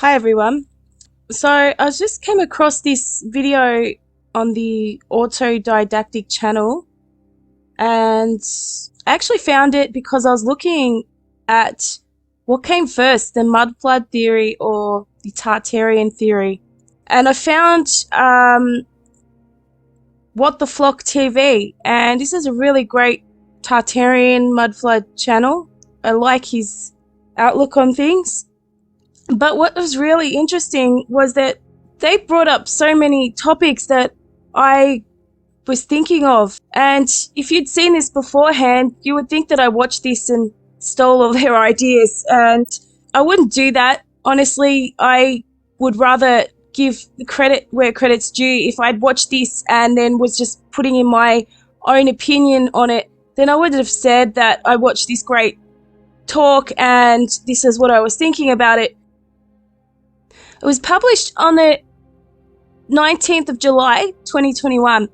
Hi everyone. So I just came across this video on the autodidactic channel, and I actually found it because I was looking at what came first, the mud flood theory or the Tartarian theory. And I found What the Flock TV, and this is a really great Tartarian mud flood channel. I like his outlook on things. But what was really interesting was that they brought up so many topics that I was thinking of. And if you'd seen this beforehand, you would think that I watched this and stole all their ideas. And I wouldn't do that. Honestly, I would rather give the credit where credit's due. If I'd watched this and then was just putting in my own opinion on it, then I would have said that I watched this great talk and this is what I was thinking about it. It was published on the 19th of July, 2021.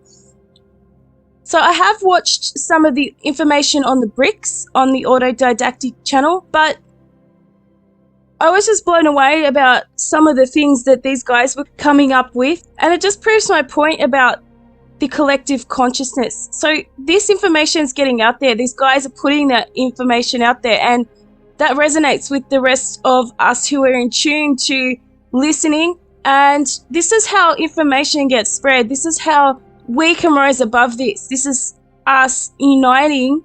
So I have watched some of the information on the bricks on the autodidactic channel, but I was just blown away about some of the things that these guys were coming up with. And it just proves my point about the collective consciousness. So this information is getting out there. These guys are putting that information out there, and that resonates with the rest of us who are in tune to listening. And this is how information gets spread. This is how we can rise above this. This is us uniting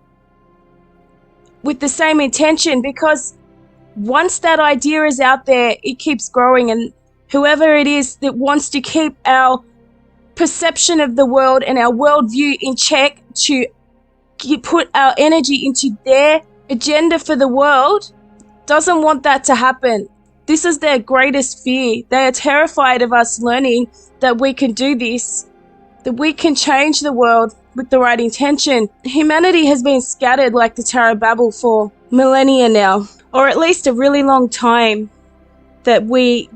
with the same intention, because once that idea is out there, it keeps growing, and whoever it is that wants to keep our perception of the world and our worldview in check, to put our energy into their agenda for the world, doesn't want that to happen. This is their greatest fear. They are terrified of us learning that we can do this, that we can change the world with the right intention. Humanity has been scattered like the Tower of Babel for millennia now, or at least a really long time that we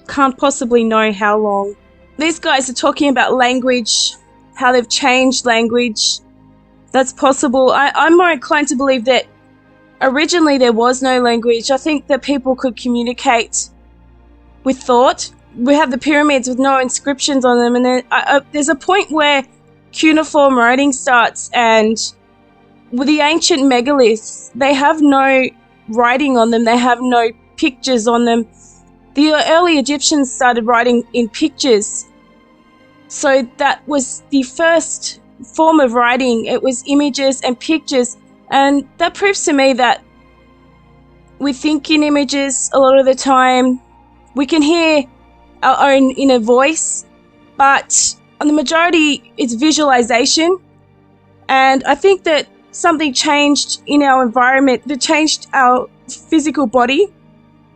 can't possibly know how long. These guys are talking about language, how they've changed language. That's possible. I'm more inclined to believe that originally there was no language. I think that people could communicate with thought. We have the pyramids with no inscriptions on them, and then there's a point where cuneiform writing starts, and with the ancient megaliths, they have no writing on them. They have no pictures on them. The early Egyptians started writing in pictures. So that was the first form of writing. It was images and pictures. And that proves to me that we think in images a lot of the time. We can hear our own inner voice, but on the majority, it's visualization. And I think that something changed in our environment that changed our physical body.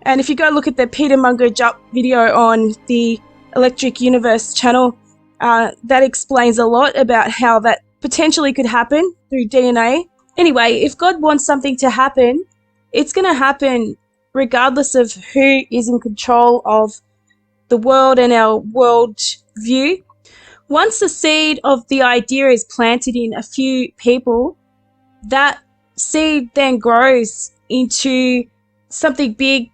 And if you go look at the Peter Mungo Jupp video on the Electric Universe channel, that explains a lot about how that potentially could happen through DNA. Anyway, if God wants something to happen, it's going to happen regardless of who is in control of the world and our world view. Once the seed of the idea is planted in a few people, that seed then grows into something big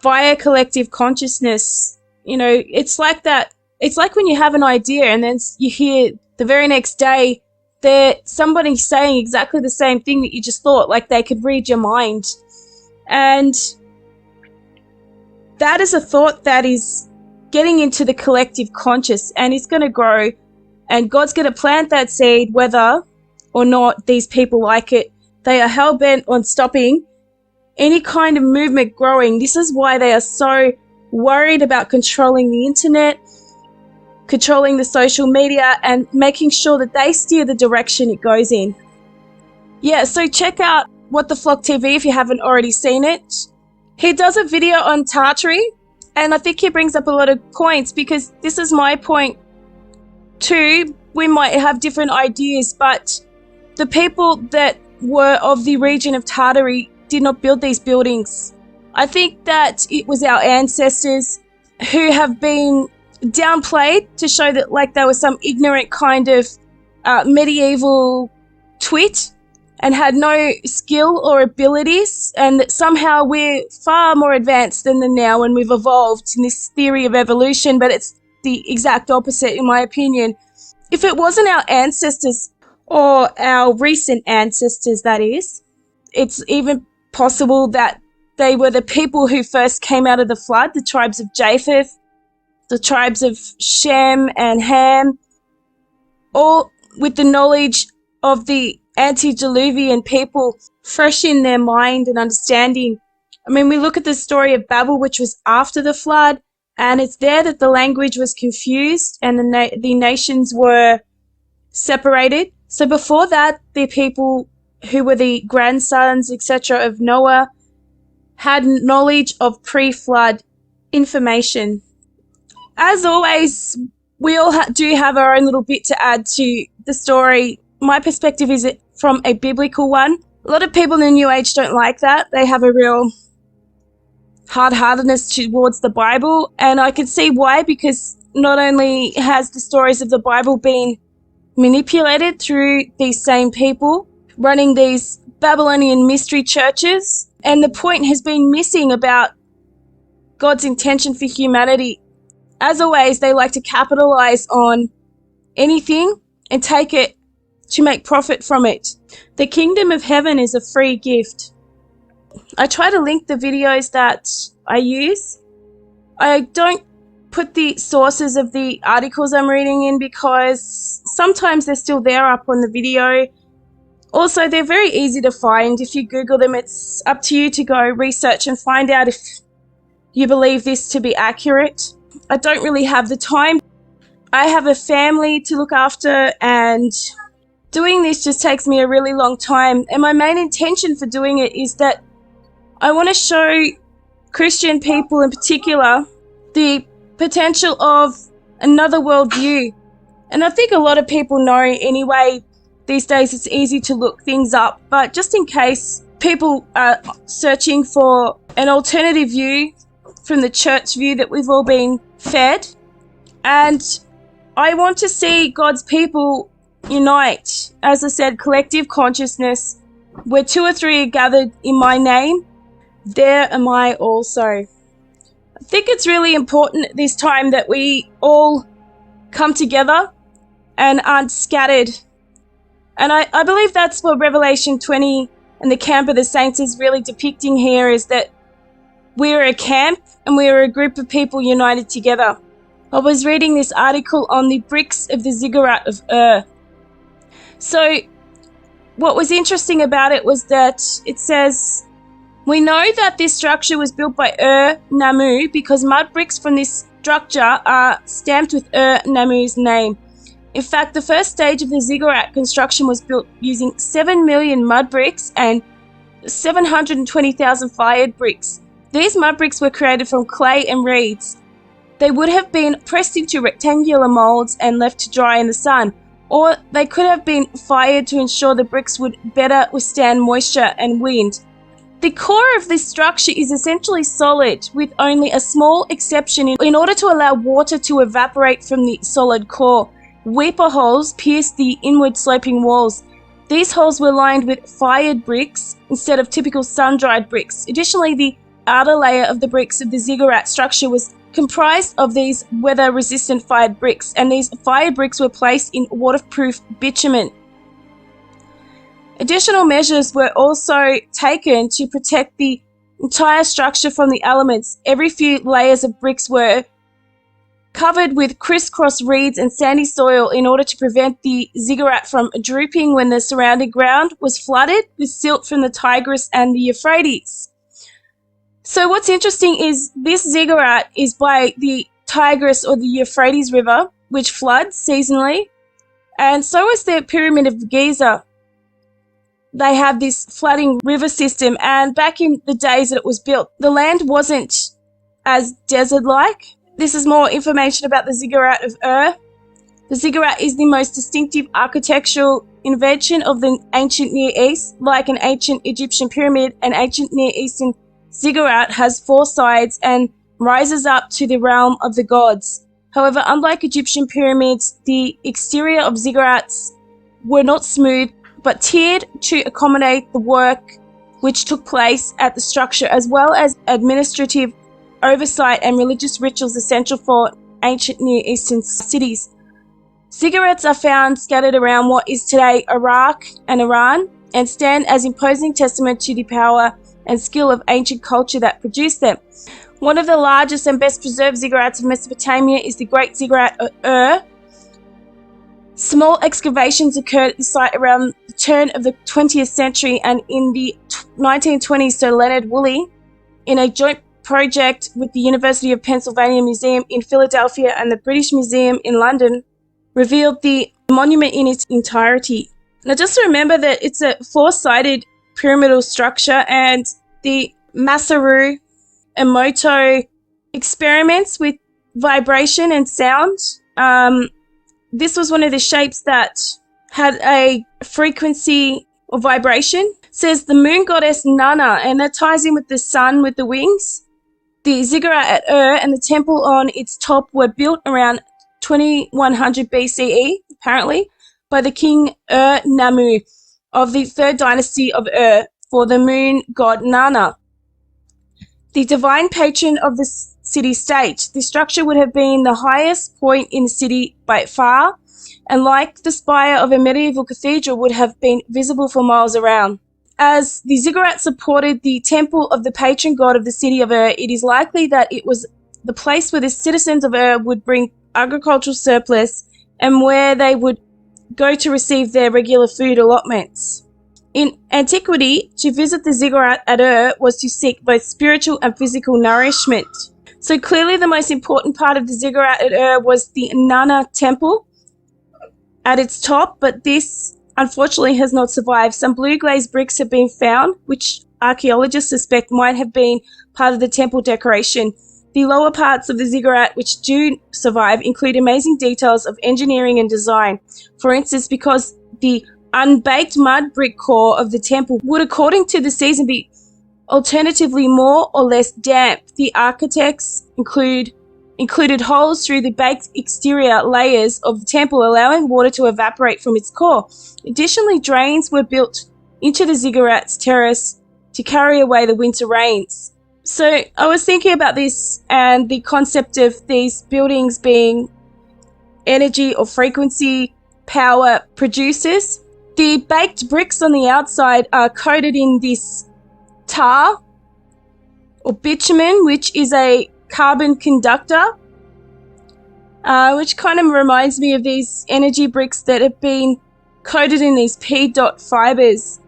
via collective consciousness. You know, it's like that. It's like when you have an idea and then you hear the very next day that somebody's saying exactly the same thing that you just thought, like they could read your mind. And that is a thought that is getting into the collective conscious, and it's going to grow, and God's going to plant that seed whether or not these people like it. They are hell-bent on stopping any kind of movement growing. This is why they are so worried about controlling the internet, controlling the social media, and making sure that they steer the direction it goes in. Yeah, so check out What the Flock TV if you haven't already seen it. He does a video on Tartary, and I think he brings up a lot of points, because this is my point too. We might have different ideas, but the people that were of the region of Tartary did not build these buildings. I think that it was our ancestors who have been downplayed to show that like there was some ignorant kind of medieval twit, and had no skill or abilities, and that somehow we're far more advanced than them now and we've evolved in this theory of evolution, but it's the exact opposite in my opinion. If it wasn't our ancestors, or our recent ancestors that is, it's even possible that they were the people who first came out of the flood, the tribes of Japheth, the tribes of Shem and Ham, all with the knowledge of the antediluvian people fresh in their mind and understanding. I mean, we look at the story of Babel, which was after the flood, and it's there that the language was confused and the nations were separated. So before that, the people who were the grandsons, etc., of Noah had knowledge of pre-flood information. As always, we all do have our own little bit to add to the story. My perspective is from a biblical one. A lot of people in the New Age don't like that. They have a real hard-heartedness towards the Bible, and I can see why, because not only has the stories of the Bible been manipulated through these same people running these Babylonian mystery churches, and the point has been missing about God's intention for humanity. As always, they like to capitalize on anything and take it to make profit from it. The kingdom of heaven is a free gift. I try to link the videos that I use. I don't put the sources of the articles I'm reading in because sometimes they're still there up on the video. Also, they're very easy to find. If you Google them, it's up to you to go research and find out if you believe this to be accurate. I don't really have the time. I have a family to look after, and doing this just takes me a really long time. And my main intention for doing it is that I want to show Christian people in particular the potential of another worldview. And I think a lot of people know anyway. These days it's easy to look things up, but just in case people are searching for an alternative view from the church view that we've all been fed, and I want to see God's people unite. As I said, collective consciousness, where 2 or 3 are gathered in my name, there am I also. I think it's really important at this time that we all come together and aren't scattered. And I believe that's what Revelation 20 and the camp of the saints is really depicting here, is that we're a camp and we're a group of people united together. I was reading this article on the bricks of the Ziggurat of Ur. So what was interesting about it was that it says, we know that this structure was built by Ur-Nammu because mud bricks from this structure are stamped with Ur-Nammu's name. In fact, the first stage of the ziggurat construction was built using 7 million mud bricks and 720,000 fired bricks. These mud bricks were created from clay and reeds. They would have been pressed into rectangular molds and left to dry in the sun, or they could have been fired to ensure the bricks would better withstand moisture and wind. The core of this structure is essentially solid, with only a small exception in order to allow water to evaporate from the solid core. Weeper holes pierced the inward sloping walls. These holes were lined with fired bricks instead of typical sun-dried bricks. Additionally, the outer layer of the bricks of the ziggurat structure was comprised of these weather-resistant fired bricks, and these fired bricks were placed in waterproof bitumen. Additional measures were also taken to protect the entire structure from the elements. Every few layers of bricks were covered with crisscross reeds and sandy soil in order to prevent the ziggurat from drooping when the surrounding ground was flooded with silt from the Tigris and the Euphrates. So what's interesting is this ziggurat is by the Tigris or the Euphrates River, which floods seasonally, and so is the Pyramid of Giza. They have this flooding river system, and back in the days that it was built, the land wasn't as desert-like. This is more information about the Ziggurat of Ur. The ziggurat is the most distinctive architectural invention of the ancient Near East. Like an ancient Egyptian pyramid, an ancient Near Eastern ziggurat has 4 sides and rises up to the realm of the gods. However, unlike Egyptian pyramids, the exterior of ziggurats were not smooth, but tiered to accommodate the work which took place at the structure, as well as administrative oversight and religious rituals essential for ancient Near Eastern cities. Ziggurats are found scattered around what is today Iraq and Iran, and stand as imposing testament to the power and skill of ancient culture that produced them. One of the largest and best preserved ziggurats of Mesopotamia is the Great Ziggurat at Ur. Small excavations occurred at the site around the turn of the 20th century, and in the 1920s, Sir Leonard Woolley, in a joint project with the University of Pennsylvania Museum in Philadelphia and the British Museum in London, revealed the monument in its entirety. Now, just remember that it's a four-sided pyramidal structure, and the Masaru Emoto experiments with vibration and sound. This was one of the shapes that had a frequency of vibration. It says the moon goddess Nana, and that ties in with the sun with the wings. The ziggurat at Ur and the temple on its top were built around 2100 BCE, apparently, by the king Ur-Nammu of the third dynasty of Ur for the moon god Nana, the divine patron of the city-state. The structure would have been the highest point in the city by far, and like the spire of a medieval cathedral, would have been visible for miles around. As the ziggurat supported the temple of the patron god of the city of Ur, it is likely that it was the place where the citizens of Ur would bring agricultural surplus and where they would go to receive their regular food allotments. In antiquity, to visit the ziggurat at Ur was to seek both spiritual and physical nourishment. So clearly the most important part of the ziggurat at Ur was the Nana temple at its top, but this unfortunately has not survived. Some blue glazed bricks have been found, which archaeologists suspect might have been part of the temple decoration. The lower parts of the ziggurat, which do survive, include amazing details of engineering and design. For instance, because the unbaked mud brick core of the temple would, according to the season, be alternatively more or less damp. The architects included holes through the baked exterior layers of the temple, allowing water to evaporate from its core. Additionally, drains were built into the ziggurat's terrace to carry away the winter rains. So I was thinking about this and the concept of these buildings being energy or frequency power producers. The baked bricks on the outside are coated in this tar or bitumen, which is a carbon conductor, which kind of reminds me of these energy bricks that have been coated in these P-dot fibers.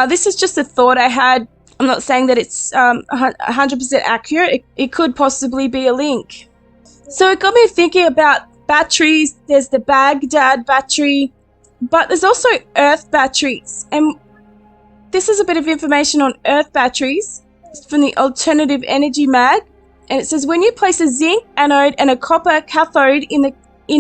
This is just a thought I had. I'm not saying that it's 100% accurate. It could possibly be a link. So it got me thinking about batteries. There's the Baghdad battery, but there's also earth batteries. And this is a bit of information on earth batteries. It's from the Alternative Energy Mag. And it says, when you place a zinc anode and a copper cathode in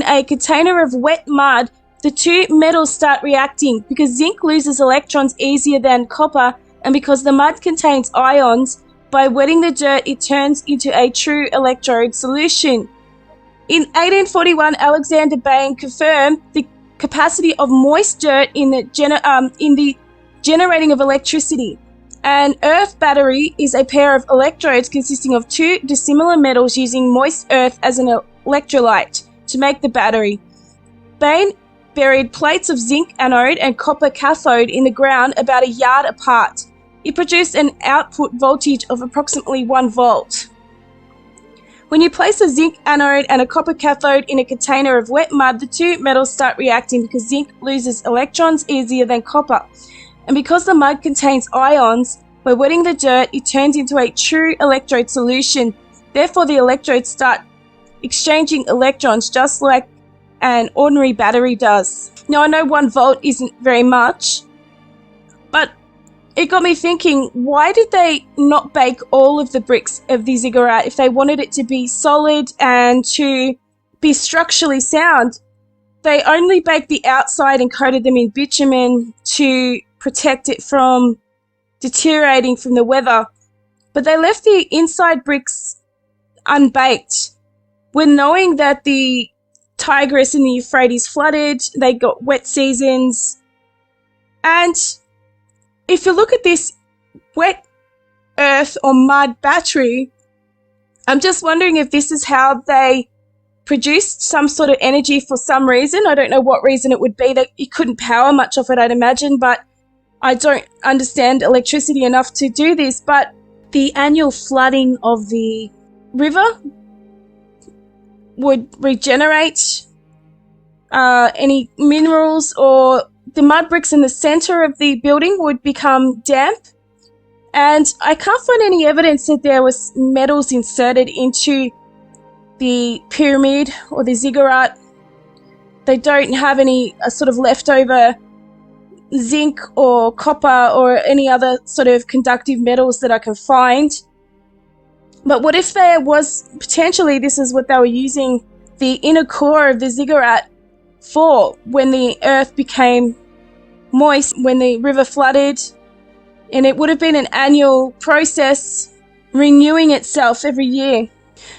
a container of wet mud, the two metals start reacting because zinc loses electrons easier than copper, and because the mud contains ions. By wetting the dirt, it turns into a true electrode solution. In 1841, Alexander Bain confirmed the capacity of moist dirt in the generating of electricity. An earth battery is a pair of electrodes consisting of two dissimilar metals using moist earth as an electrolyte to make the battery. Bain buried plates of zinc anode and copper cathode in the ground about a yard apart. It produced an output voltage of approximately 1 volt. When you place a zinc anode and a copper cathode in a container of wet mud, the two metals start reacting because zinc loses electrons easier than copper. And because the mud contains ions, by wetting the dirt, it turns into a true electrode solution. Therefore, the electrodes start exchanging electrons just like an ordinary battery does. Now, I know 1 volt isn't very much, but it got me thinking, why did they not bake all of the bricks of the ziggurat if they wanted it to be solid and to be structurally sound? They only baked the outside and coated them in bitumen to protect it from deteriorating from the weather, but they left the inside bricks unbaked. When knowing that the Tigris and the Euphrates flooded, they got wet seasons, And if you look at this wet earth or mud battery, I'm just wondering if this is how they produced some sort of energy for some reason. I don't know what reason it would be. That you couldn't power much of it, I'd imagine, but I don't understand electricity enough to do this. But the annual flooding of the river would regenerate any minerals, or the mud bricks in the center of the building would become damp. And I can't find any evidence that there was metals inserted into the pyramid or the ziggurat. They don't have any sort of leftover zinc or copper or any other sort of conductive metals that I can find. But what if there was potentially, this is what they were using the inner core of the ziggurat for when the earth became moist, when the river flooded, and it would have been an annual process renewing itself every year.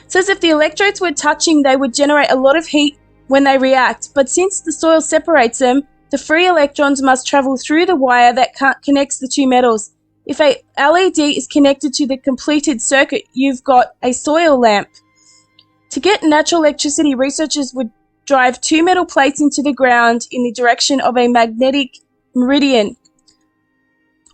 It says if the electrodes were touching, they would generate a lot of heat when they react, but since the soil separates them, the free electrons must travel through the wire that connects the two metals. If a LED is connected to the completed circuit, you've got a soil lamp. To get natural electricity, researchers would drive two metal plates into the ground in the direction of a magnetic meridian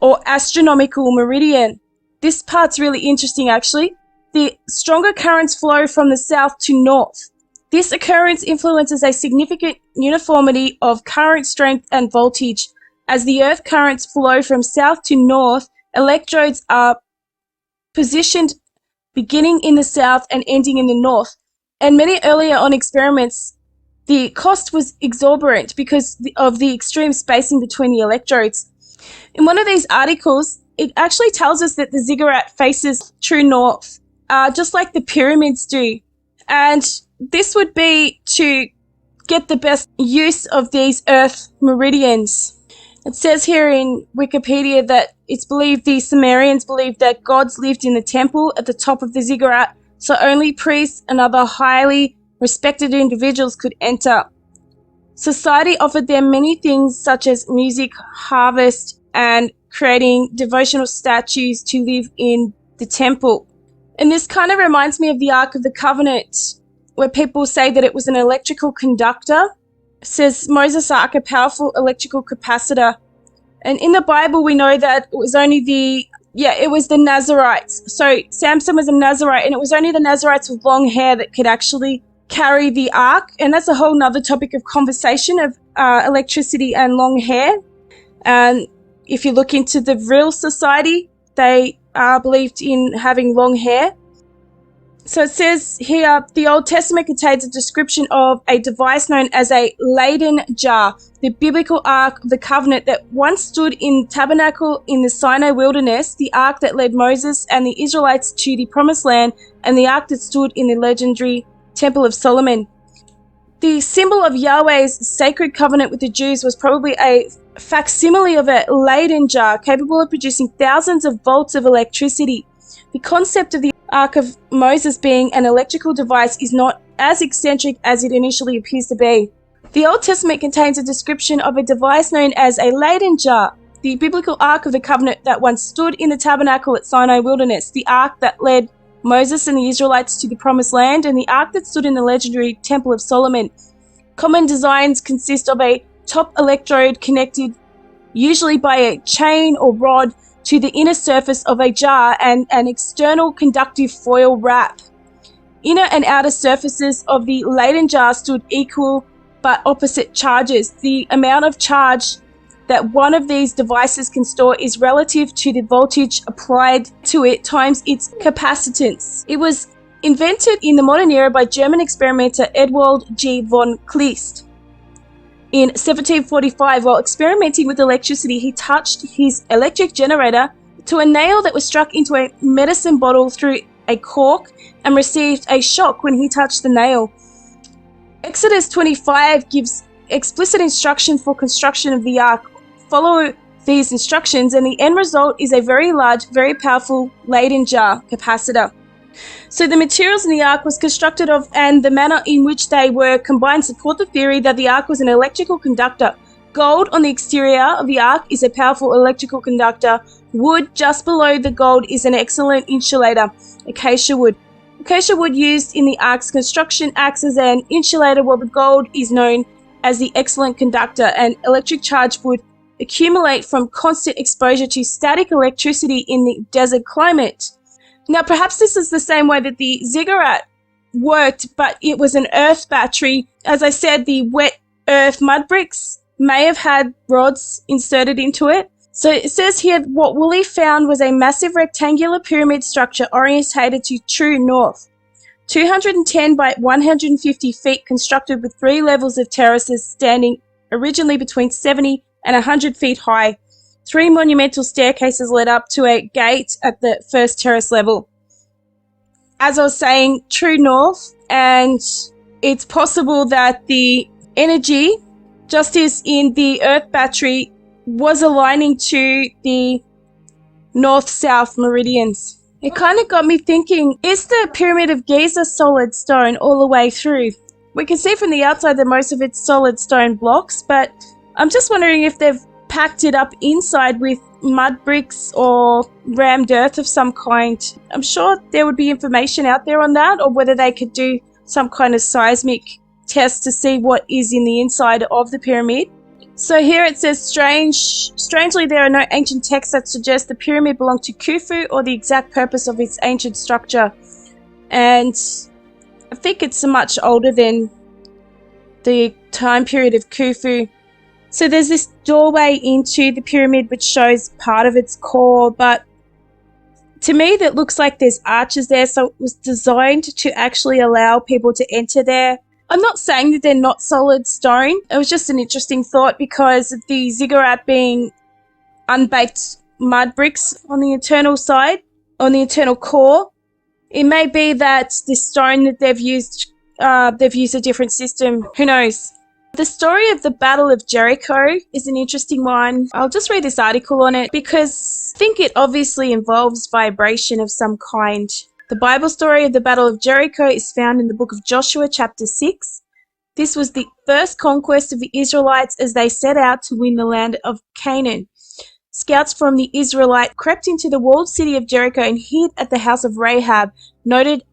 or astronomical meridian. This part's really interesting, actually. The stronger currents flow from the south to north. This occurrence influences a significant uniformity of current strength and voltage. As the earth currents flow from south to north, electrodes are positioned beginning in the south and ending in the north. And many earlier on experiments, the cost was exorbitant because of the extreme spacing between the electrodes. In one of these articles, it actually tells us that the ziggurat faces true north, just like the pyramids do. And this would be to get the best use of these earth meridians. It says here in Wikipedia that it's believed the Sumerians believed that gods lived in the temple at the top of the ziggurat, so only priests and other highly respected individuals could enter. Society offered them many things such as music, harvest, and creating devotional statues to live in the temple. And this kind of reminds me of the Ark of the Covenant, where people say that it was an electrical conductor. It says Moses' Ark, a powerful electrical capacitor. And in the Bible, we know that it was only the Nazarites. So Samson was a Nazarite, and it was only the Nazarites with long hair that could actually carry the ark. And that's a whole nother topic of conversation of electricity and long hair. And if you look into the real society, they believed in having long hair. So it says here, the Old Testament contains a description of a device known as a Leyden jar, the biblical Ark of the Covenant that once stood in tabernacle in the Sinai wilderness, the Ark that led Moses and the Israelites to the Promised Land, and the Ark that stood in the legendary Temple of Solomon. The symbol of Yahweh's sacred covenant with the Jews was probably a facsimile of a Leyden jar capable of producing thousands of volts of electricity. The concept of the Ark of Moses being an electrical device is not as eccentric as it initially appears to be. The Old Testament contains a description of a device known as a Leyden jar, the biblical Ark of the Covenant that once stood in the tabernacle at Sinai wilderness, the Ark that led Moses and the Israelites to the Promised Land, and the Ark that stood in the legendary Temple of Solomon. Common designs consist of a top electrode connected usually by a chain or rod to the inner surface of a jar and an external conductive foil wrap. Inner and outer surfaces of the Leyden jar stood equal but opposite charges. The amount of charge that one of these devices can store is relative to the voltage applied to it times its capacitance. It was invented in the modern era by German experimenter Ewald G. von Kleist. In 1745, while experimenting with electricity, he touched his electric generator to a nail that was struck into a medicine bottle through a cork and received a shock when he touched the nail. Exodus 25 gives explicit instruction for construction of the ark. Follow these instructions and the end result is a very large, very powerful Leyden jar capacitor. So the materials in the ark was constructed of, and the manner in which they were combined support the theory that the ark was an electrical conductor. Gold on the exterior of the ark is a powerful electrical conductor. Wood just below the gold is an excellent insulator, acacia wood. Acacia wood used in the ark's construction acts as an insulator, while the gold is known as the excellent conductor. And electric charge would accumulate from constant exposure to static electricity in the desert climate. Now, perhaps this is the same way that the ziggurat worked, but it was an earth battery. As I said, the wet earth mud bricks may have had rods inserted into it. So it says here, what Woolley found was a massive rectangular pyramid structure orientated to true north. 210 by 150 feet, constructed with 3 levels of terraces standing originally between 70 and 100 feet high. 3 monumental staircases led up to a gate at the first terrace level. As I was saying, true north, and it's possible that the energy, just as in the earth battery, was aligning to the north-south meridians. It kind of got me thinking, is the Pyramid of Giza solid stone all the way through? We can see from the outside that most of it's solid stone blocks, but I'm just wondering if they've packed it up inside with mud bricks or rammed earth of some kind. I'm sure there would be information out there on that, or whether they could do some kind of seismic test to see what is in the inside of the pyramid. So here it says, strangely there are no ancient texts that suggest the pyramid belonged to Khufu or the exact purpose of its ancient structure. And I think it's much older than the time period of Khufu. So there's this doorway into the pyramid which shows part of its core, but to me that looks like there's arches there, so it was designed to actually allow people to enter there. I'm not saying that they're not solid stone. It was just an interesting thought, because the ziggurat being unbaked mud bricks on the internal side, on the internal core, it may be that the stone that they've used a different system. Who knows? The story of the Battle of Jericho is an interesting one. I'll just read this article on it because I think it obviously involves vibration of some kind. The Bible story of the Battle of Jericho is found in the book of Joshua, chapter 6. This was the first conquest of the Israelites as they set out to win the land of Canaan. Scouts from the Israelite crept into the walled city of Jericho and hid at the house of Rahab, noted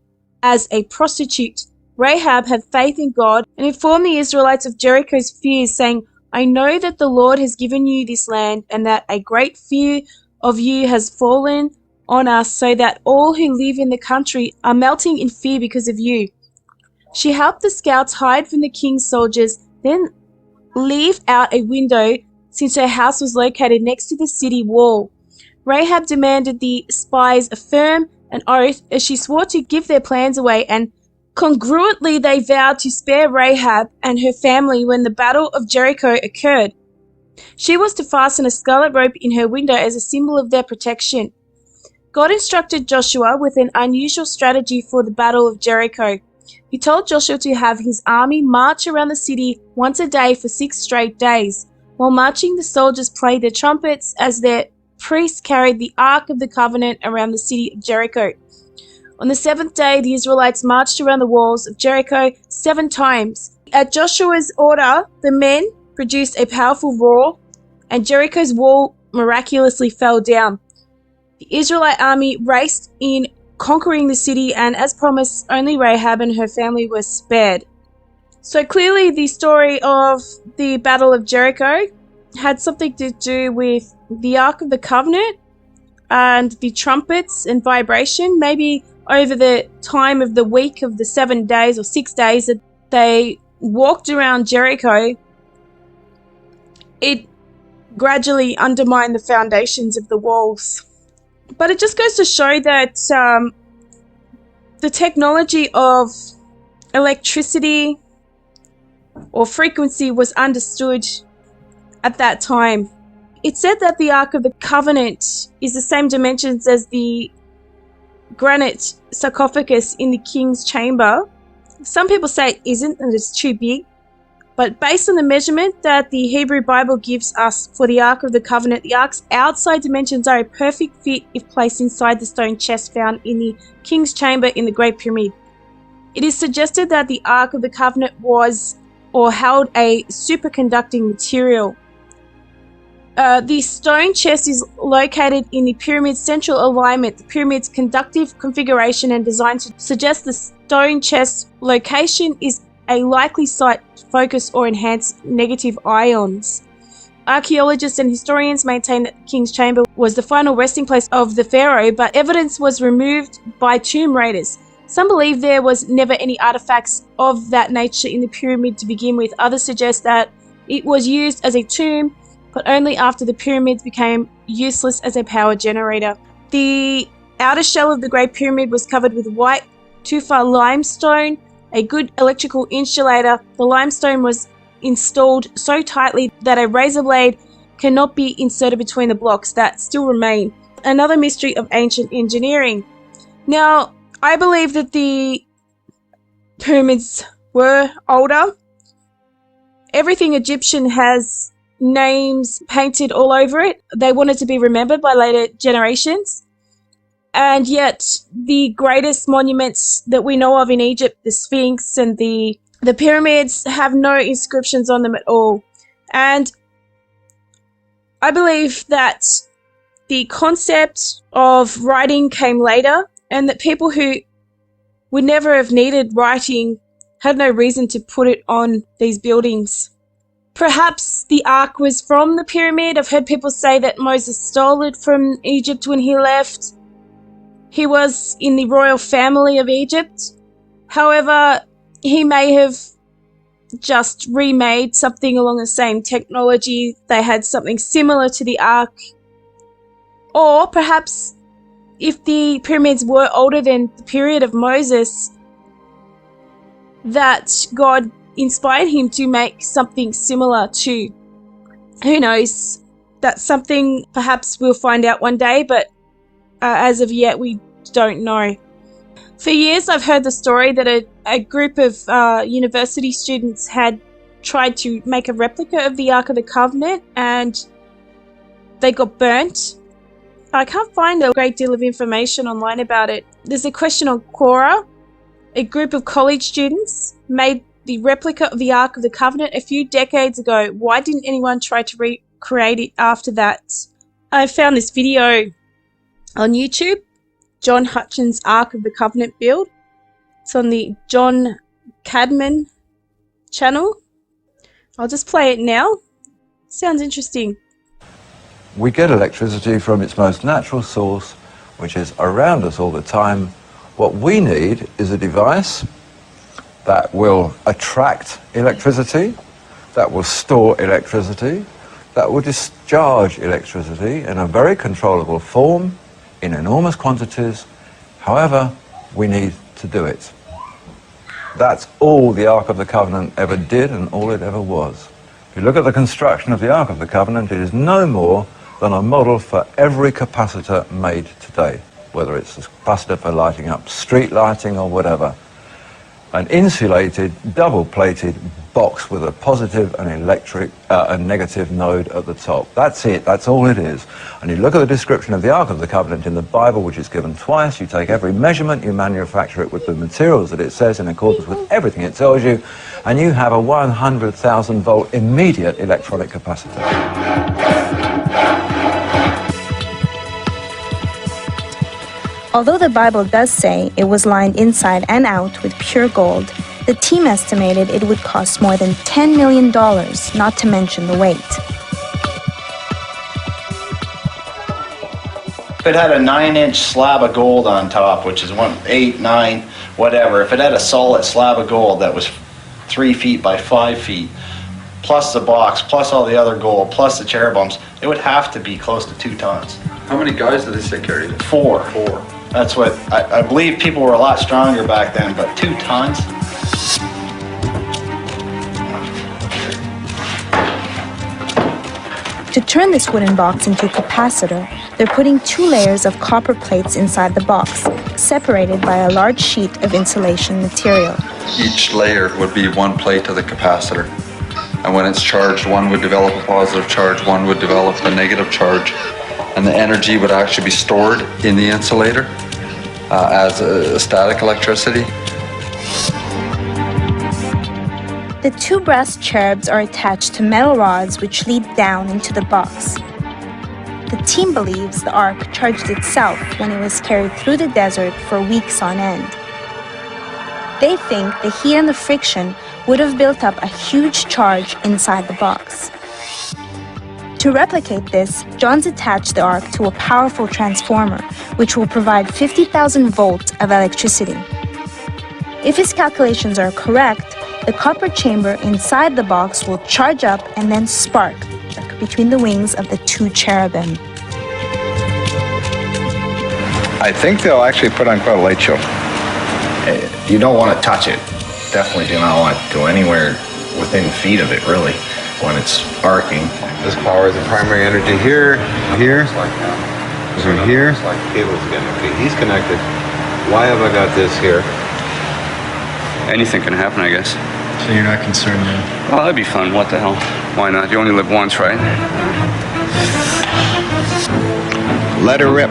as a prostitute. Rahab had faith in God and informed the Israelites of Jericho's fears, saying, I know that the Lord has given you this land, and that a great fear of you has fallen on us, so that all who live in the country are melting in fear because of you. She helped the scouts hide from the king's soldiers, then leave out a window, since her house was located next to the city wall. Rahab demanded the spies affirm an oath as she swore to give their plans away, and congruently they vowed to spare Rahab and her family when the Battle of Jericho occurred. She was to fasten a scarlet rope in her window as a symbol of their protection. God instructed Joshua with an unusual strategy for the Battle of Jericho. He told Joshua to have his army march around the city once a day for 6 straight days. While marching, the soldiers played their trumpets as their priests carried the Ark of the Covenant around the city of Jericho. On the 7th day, the Israelites marched around the walls of Jericho 7 times. At Joshua's order, the men produced a powerful roar, and Jericho's wall miraculously fell down. The Israelite army raced in, conquering the city, and as promised, only Rahab and her family were spared. So clearly the story of the Battle of Jericho had something to do with the Ark of the Covenant and the trumpets and vibration. Maybe over the time of the week of the 7 days or 6 days that they walked around Jericho, it gradually undermined the foundations of the walls. But it just goes to show that the technology of electricity or frequency was understood at that time. It said that the Ark of the Covenant is the same dimensions as the granite sarcophagus in the king's chamber. Some people say it isn't, and it's too big. But based on the measurement that the Hebrew Bible gives us for the Ark of the Covenant, the Ark's outside dimensions are a perfect fit if placed inside the stone chest found in the King's Chamber in the Great Pyramid. It is suggested that the Ark of the Covenant was or held a superconducting material. The stone chest is located in the pyramid's central alignment. The pyramid's conductive configuration and design suggests the stone chest location is a likely site to focus or enhance negative ions. Archaeologists and historians maintain that the king's chamber was the final resting place of the pharaoh, but evidence was removed by tomb raiders. Some believe there was never any artifacts of that nature in the pyramid to begin with. Others suggest that it was used as a tomb, but only after the pyramids became useless as a power generator. The outer shell of the Great Pyramid was covered with white tufa limestone, a good electrical insulator. The limestone was installed so tightly that a razor blade cannot be inserted between the blocks that still remain. Another mystery of ancient engineering. Now, I believe that the pyramids were older. Everything Egyptian has names painted all over it. They wanted to be remembered by later generations. And yet, the greatest monuments that we know of in Egypt, the Sphinx and the pyramids, have no inscriptions on them at all. And I believe that the concept of writing came later, and that people who would never have needed writing had no reason to put it on these buildings. Perhaps the ark was from the pyramid. I've heard people say that Moses stole it from Egypt when he left. He was in the royal family of Egypt. However, he may have just remade something along the same technology. They had something similar to the ark. Or perhaps if the pyramids were older than the period of Moses, that God inspired him to make something similar to. Who knows? That's something perhaps we'll find out one day, but as of yet, we don't know. For years, I've heard the story that a group of university students had tried to make a replica of the Ark of the Covenant, and they got burnt. I can't find a great deal of information online about it. There's a question on Quora. A group of college students made the replica of the Ark of the Covenant a few decades ago. Why didn't anyone try to recreate it after that? I found this video on YouTube, John Hutchison's Ark of the Covenant build. It's on the John Cadman channel. I'll just play it now. Sounds interesting. We get electricity from its most natural source, which is around us all the time. What we need is a device that will attract electricity, that will store electricity, that will discharge electricity in a very controllable form, in enormous quantities. However, we need to do it. That's all the Ark of the Covenant ever did and all it ever was. If you look at the construction of the Ark of the Covenant, it is no more than a model for every capacitor made today, whether it's a capacitor for lighting up street lighting or whatever. An insulated, double-plated box with a positive and a negative node at the top. That's it, that's all it is. And you look at the description of the Ark of the Covenant in the Bible, which is given twice. You take every measurement, you manufacture it with the materials that it says in accordance with everything it tells you, and you have a 100,000 volt immediate electronic capacitor. Although the Bible does say it was lined inside and out with pure gold, the team estimated it would cost more than $10 million, not to mention the weight. If it had a 9-inch slab of gold on top, which is 8, 9, whatever, if it had a solid slab of gold that was 3 feet by 5 feet, plus the box, plus all the other gold, plus the cherubims, it would have to be close to 2 tons. How many guys did they say carried it? 4. That's what, I believe people were a lot stronger back then, but 2 tons? To turn this wooden box into a capacitor, they're putting 2 layers of copper plates inside the box, separated by a large sheet of insulation material. Each layer would be 1 plate of the capacitor. And when it's charged, one would develop a positive charge, one would develop a negative charge. And the energy would actually be stored in the insulator as a static electricity. The The two brass cherubs are attached to metal rods which lead down into the box. The team believes the ark charged itself when it was carried through the desert for weeks on end. They think the heat and the friction would have built up a huge charge inside the box. To replicate this, John's attached the ark to a powerful transformer, which will provide 50,000 volts of electricity. If his calculations are correct, the copper chamber inside the box will charge up and then spark between the wings of the two cherubim. I think they'll actually put on quite a light show. You don't want to touch it. Definitely do not want to go anywhere within feet of it, really, when it's arcing. This powers the primary energy here, here, from here. Like cables again. Okay, he's connected. Why have I got this here? Anything can happen, I guess. So you're not concerned then? Well, that'd be fun. What the hell? Why not? You only live once, right? Let her rip.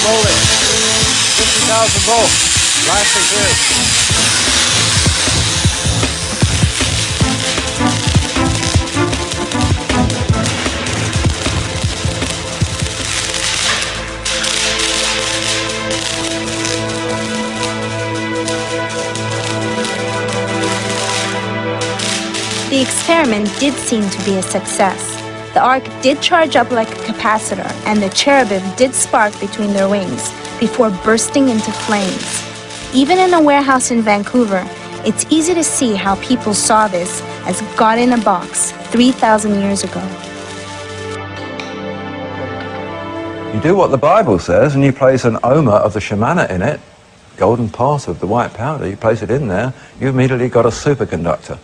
voltage, 50,000 volts, lasting through. The experiment did seem to be a success. The ark did charge up like a capacitor, and the cherubim did spark between their wings before bursting into flames. Even in a warehouse in Vancouver, it's easy to see how people saw this as God in a box 3,000 years ago. You do what the Bible says and you place an omer of the Shemana in it, golden part of the white powder, you place it in there, you've immediately got a superconductor.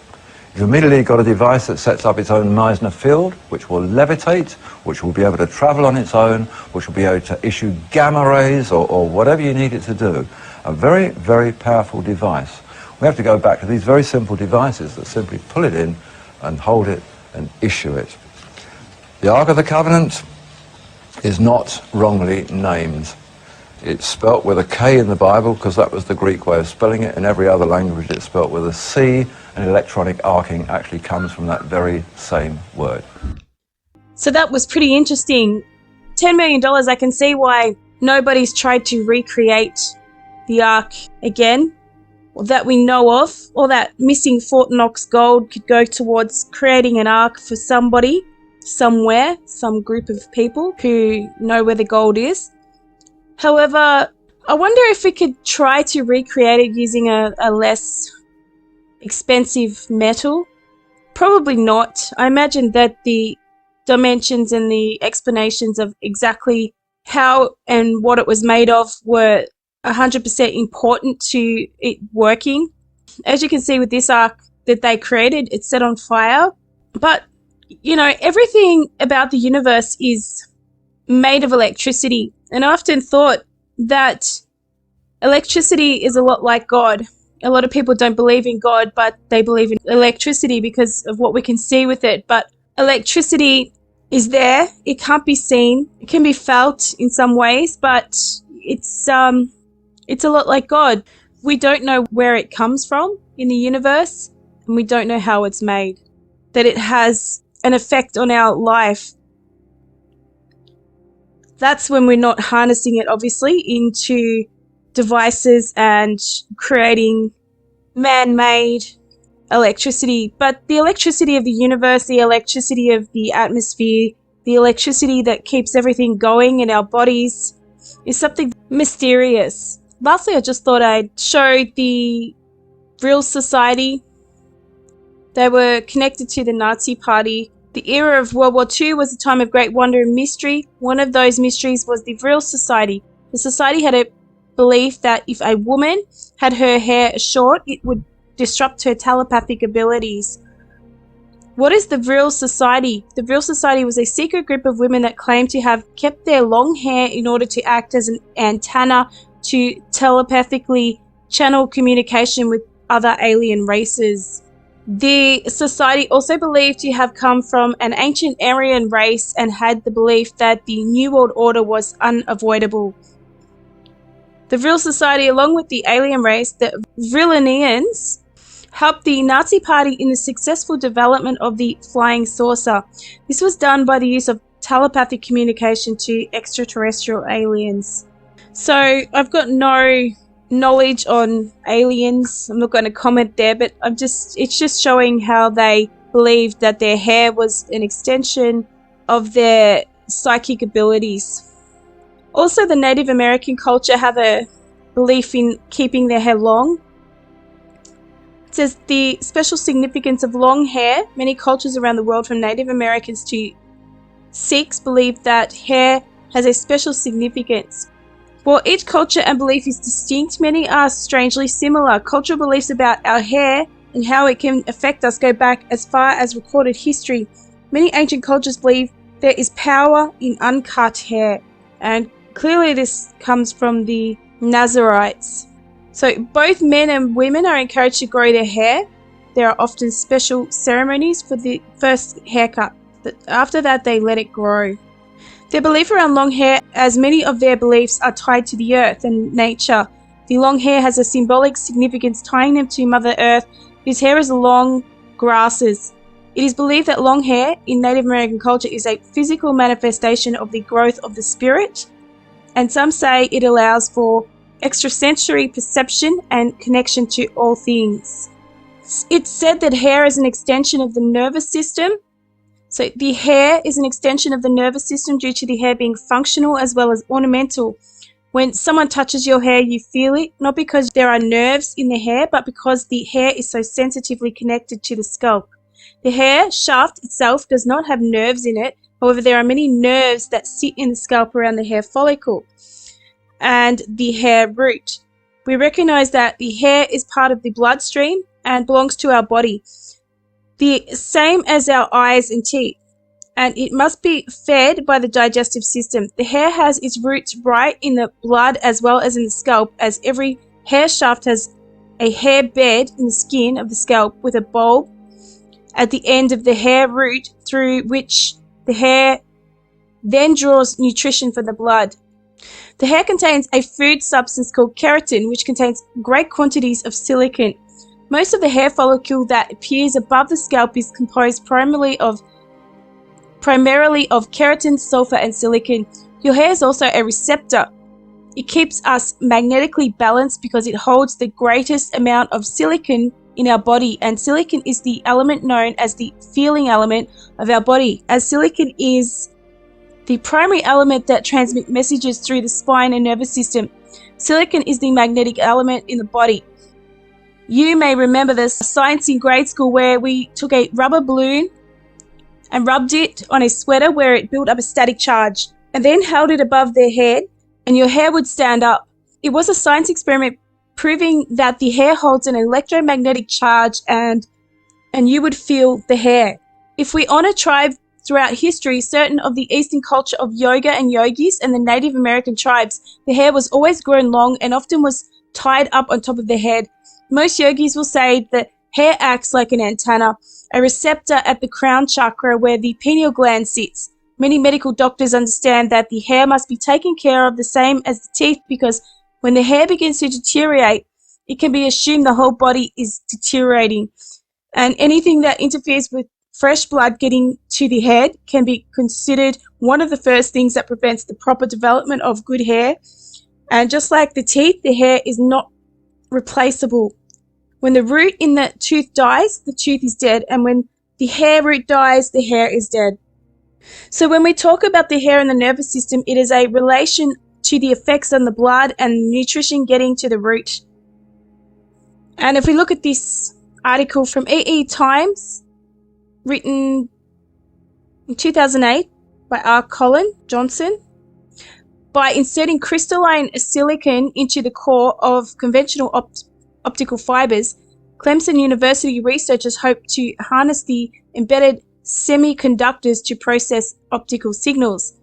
You've immediately got a device that sets up its own Meissner field, which will levitate, which will be able to travel on its own, which will be able to issue gamma rays or whatever you need it to do. A very, very powerful device. We have to go back to these very simple devices that simply pull it in and hold it and issue it. The Ark of the Covenant is not wrongly named. It's spelt with a K in the Bible because that was the Greek way of spelling it. In every other language it's spelt with a C, and electronic arcing actually comes from that very same word. So that was pretty interesting. $10 million, I can see why nobody's tried to recreate the Ark again, or that we know of, or that missing Fort Knox gold could go towards creating an Ark for somebody, somewhere, some group of people who know where the gold is. However, I wonder if we could try to recreate it using a less expensive metal. Probably not. I imagine that the dimensions and the explanations of exactly how and what it was made of were 100% important to it working. As you can see with this Ark that they created, it's set on fire. But, you know, everything about the universe is made of electricity. And I often thought that electricity is a lot like God. A lot of people don't believe in God, but they believe in electricity because of what we can see with it. But electricity is there. It can't be seen. It can be felt in some ways, but it's a lot like God. We don't know where it comes from in the universe, and we don't know how it's made. That it has an effect on our life. That's when we're not harnessing it, obviously, into devices and creating man-made electricity. But the electricity of the universe, the electricity of the atmosphere, the electricity that keeps everything going in our bodies is something mysterious. Lastly, I just thought I'd show the real society. They were connected to the Nazi Party The era of World War II was a time of great wonder and mystery. One of those mysteries was the Vril Society. The society had a belief that if a woman had her hair short, it would disrupt her telepathic abilities. What is the Vril Society? The Vril Society was a secret group of women that claimed to have kept their long hair in order to act as an antenna to telepathically channel communication with other alien races. The society also believed to have come from an ancient Aryan race and had the belief that the New World Order was unavoidable. The Vril Society, along with the alien race, the Vrilanians, helped the Nazi Party in the successful development of the flying saucer. This was done by the use of telepathic communication to extraterrestrial aliens. So I've got no knowledge on aliens. I'm not going to comment there, but it's just showing how they believed that their hair was an extension of their psychic abilities. Also, the Native American culture have a belief in keeping their hair long. It says the special significance of long hair. Many cultures around the world, from Native Americans to Sikhs, believe that hair has a special significance. While each culture and belief is distinct, many are strangely similar. Cultural beliefs about our hair and how it can affect us go back as far as recorded history. Many ancient cultures believe there is power in uncut hair, and clearly this comes from the Nazarites. So both men and women are encouraged to grow their hair. There are often special ceremonies for the first haircut. After that, they let it grow. Their belief around long hair, as many of their beliefs are tied to the earth and nature. The long hair has a symbolic significance, tying them to Mother Earth, whose hair is long grasses. It is believed that long hair in Native American culture is a physical manifestation of the growth of the spirit, and some say it allows for extrasensory perception and connection to all things. It's said that hair is an extension of the nervous system. So the hair is an extension of the nervous system due to the hair being functional as well as ornamental. When someone touches your hair, you feel it, not because there are nerves in the hair, but because the hair is so sensitively connected to the scalp. The hair shaft itself does not have nerves in it. However, there are many nerves that sit in the scalp around the hair follicle and the hair root. We recognize that the hair is part of the bloodstream and belongs to our body, the same as our eyes and teeth, and it must be fed by the digestive system. The hair has its roots right in the blood as well as in the scalp, as every hair shaft has a hair bed in the skin of the scalp with a bulb at the end of the hair root through which the hair then draws nutrition from the blood. The hair contains a food substance called keratin, which contains great quantities of silicon. Most of the hair follicle that appears above the scalp is composed primarily of keratin, sulfur, and silicon. Your hair is also a receptor. It keeps us magnetically balanced because it holds the greatest amount of silicon in our body, and silicon is the element known as the feeling element of our body, as silicon is the primary element that transmits messages through the spine and nervous system. Silicon is the magnetic element in the body. You may remember this science in grade school where we took a rubber balloon and rubbed it on a sweater where it built up a static charge and then held it above their head and your hair would stand up. It was a science experiment proving that the hair holds an electromagnetic charge and you would feel the hair. If we honor tribe throughout history, certain of the Eastern culture of yoga and yogis and the Native American tribes, the hair was always grown long and often was tied up on top of their head. Most yogis will say that hair acts like an antenna, a receptor at the crown chakra where the pineal gland sits. Many medical doctors understand that the hair must be taken care of the same as the teeth, because when the hair begins to deteriorate, it can be assumed the whole body is deteriorating. And anything that interferes with fresh blood getting to the head can be considered one of the first things that prevents the proper development of good hair. And just like the teeth, the hair is not replaceable. When the root in the tooth dies, the tooth is dead. And when the hair root dies, the hair is dead. So when we talk about the hair and the nervous system, it is a relation to the effects on the blood and nutrition getting to the root. And if we look at this article from EE Times, written in 2008 by R. Colin Johnson. By inserting crystalline silicon into the core of conventional optical fibers, Clemson University researchers hope to harness the embedded semiconductors to process optical signals.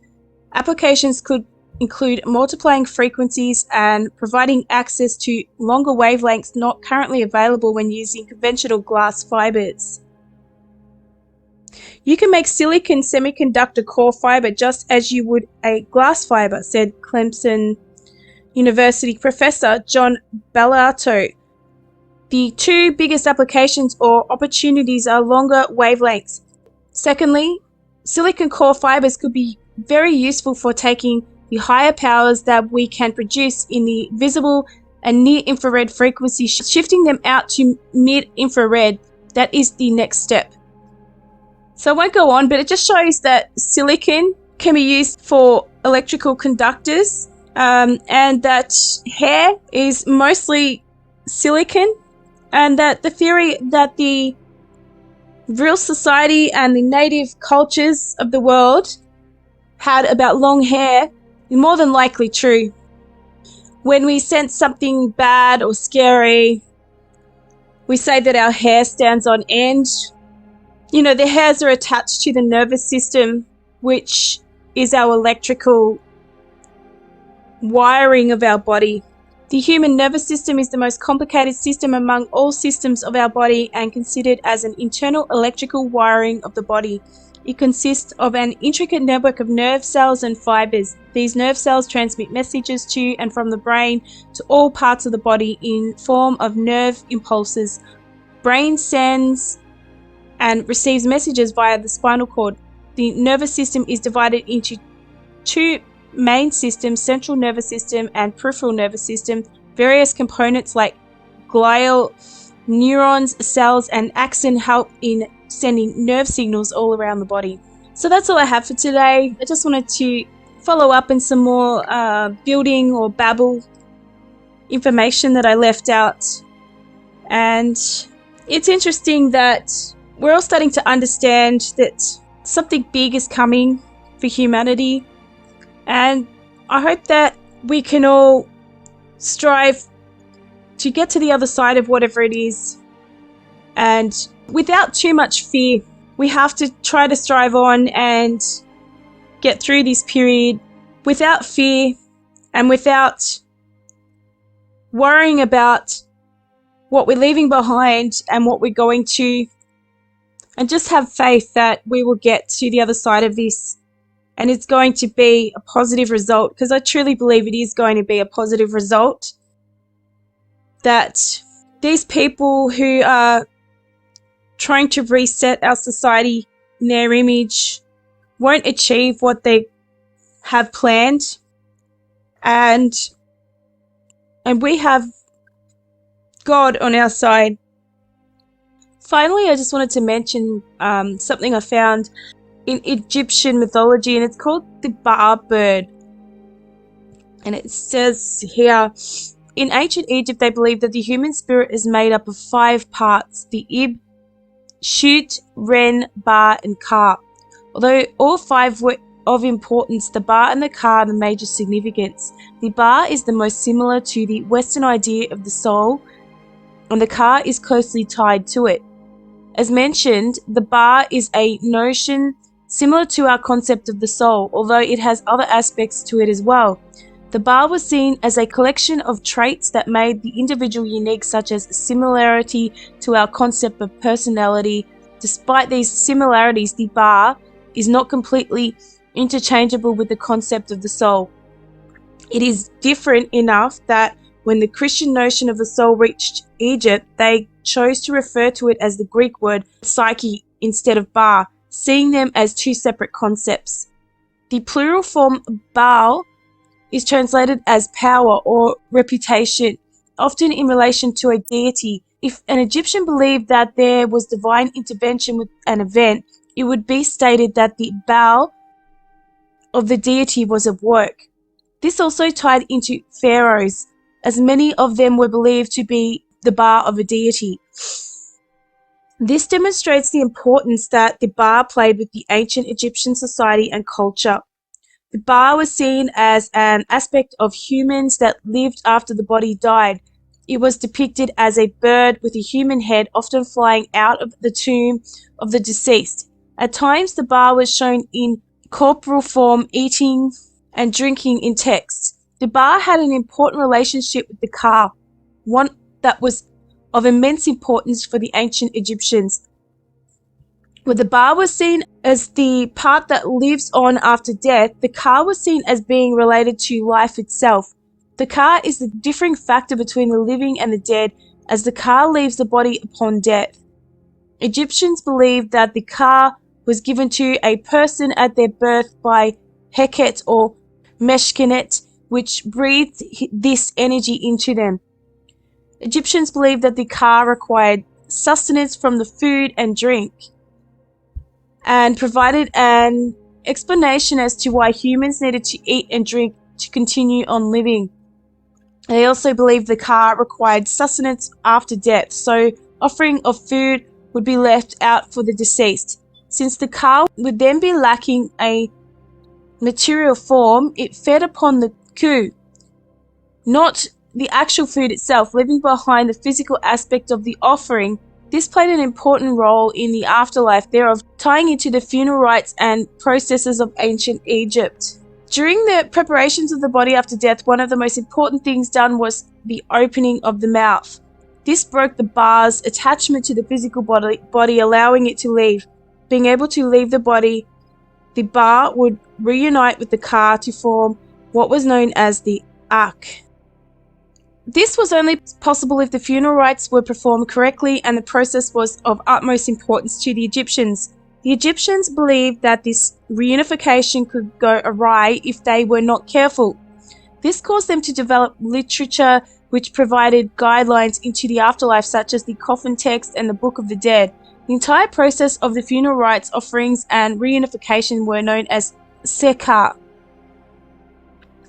Applications could include multiplying frequencies and providing access to longer wavelengths not currently available when using conventional glass fibers. You can make silicon semiconductor core fiber just as you would a glass fiber, said Clemson University professor John Bellato. The two biggest applications or opportunities are longer wavelengths. Secondly, silicon core fibers could be very useful for taking the higher powers that we can produce in the visible and near-infrared frequencies, shifting them out to mid-infrared. That is the next step. So I won't go on, but it just shows that silicon can be used for electrical conductors, and that hair is mostly silicon, and that the theory that the real society and the native cultures of the world had about long hair is more than likely true. When we sense something bad or scary, we say that our hair stands on end. You know, the hairs are attached to the nervous system, which is our electrical wiring of our body. The human nervous system is the most complicated system among all systems of our body and considered as an internal electrical wiring of the body. It consists of an intricate network of nerve cells and fibers. These nerve cells transmit messages to and from the brain to all parts of the body in form of nerve impulses. Brain sends and receives messages via the spinal cord. The nervous system is divided into two main systems, central nervous system and peripheral nervous system. Various components like glial neurons, cells, and axon help in sending nerve signals all around the body. So that's all I have for today. I just wanted to follow up in some more building or Babel information that I left out. And it's interesting that we're all starting to understand that something big is coming for humanity. And I hope that we can all strive to get to the other side of whatever it is. And without too much fear, we have to try to strive on and get through this period without fear and without worrying about what we're leaving behind and what we're going to, and just have faith that we will get to the other side of this and it's going to be a positive result, because I truly believe it is going to be a positive result. That these people who are trying to reset our society in their image won't achieve what they have planned, and we have God on our side. Finally, I just wanted to mention something I found in Egyptian mythology, and it's called the Ba bird. And it says here, in ancient Egypt, they believed that the human spirit is made up of 5 parts: the Ib, Shut, Ren, Ba, and Ka. Although all 5 were of importance, the Ba and the Ka are the major significance. The Ba is the most similar to the Western idea of the soul, and the Ka is closely tied to it. As mentioned, the Ba is a notion similar to our concept of the soul, although it has other aspects to it as well. The Ba was seen as a collection of traits that made the individual unique, such as similarity to our concept of personality. Despite these similarities, the Ba is not completely interchangeable with the concept of the soul. It is different enough that when the Christian notion of the soul reached Egypt, they chose to refer to it as the Greek word psyche instead of Ba, seeing them as 2 separate concepts. The plural form Baal is translated as power or reputation, often in relation to a deity. If an Egyptian believed that there was divine intervention with an event, it would be stated that the Baal of the deity was at work. This also tied into pharaohs, as many of them were believed to be the Ba of a deity. This demonstrates the importance that the bar played with the ancient Egyptian society and culture. The bar was seen as an aspect of humans that lived after the body died. It was depicted as a bird with a human head, often flying out of the tomb of the deceased. At times, the bar was shown in corporeal form, eating and drinking in texts. The bar had an important relationship with the ka, one that was of immense importance for the ancient Egyptians. Where the bar was seen as the part that lives on after death, the ka was seen as being related to life itself. The ka is the differing factor between the living and the dead, as the ka leaves the body upon death. Egyptians believed that the ka was given to a person at their birth by Heket or Meshkenet, which breathed this energy into them. Egyptians believed that the ka required sustenance from the food and drink, and provided an explanation as to why humans needed to eat and drink to continue on living. They also believed the ka required sustenance after death, so offering of food would be left out for the deceased. Since the ka would then be lacking a material form, it fed upon the ku, not the actual food itself, leaving behind the physical aspect of the offering. This played an important role in the afterlife thereof, tying into the funeral rites and processes of ancient Egypt. During the preparations of the body after death, one of the most important things done was the opening of the mouth. This broke the bar's attachment to the physical body, allowing it to leave. Being able to leave the body, the bar would reunite with the ka to form what was known as the ak. This was only possible if the funeral rites were performed correctly, and the process was of utmost importance to the Egyptians. The Egyptians believed that this reunification could go awry if they were not careful. This caused them to develop literature which provided guidelines into the afterlife, such as the coffin text and the Book of the Dead. The entire process of the funeral rites, offerings, and reunification were known as sekar.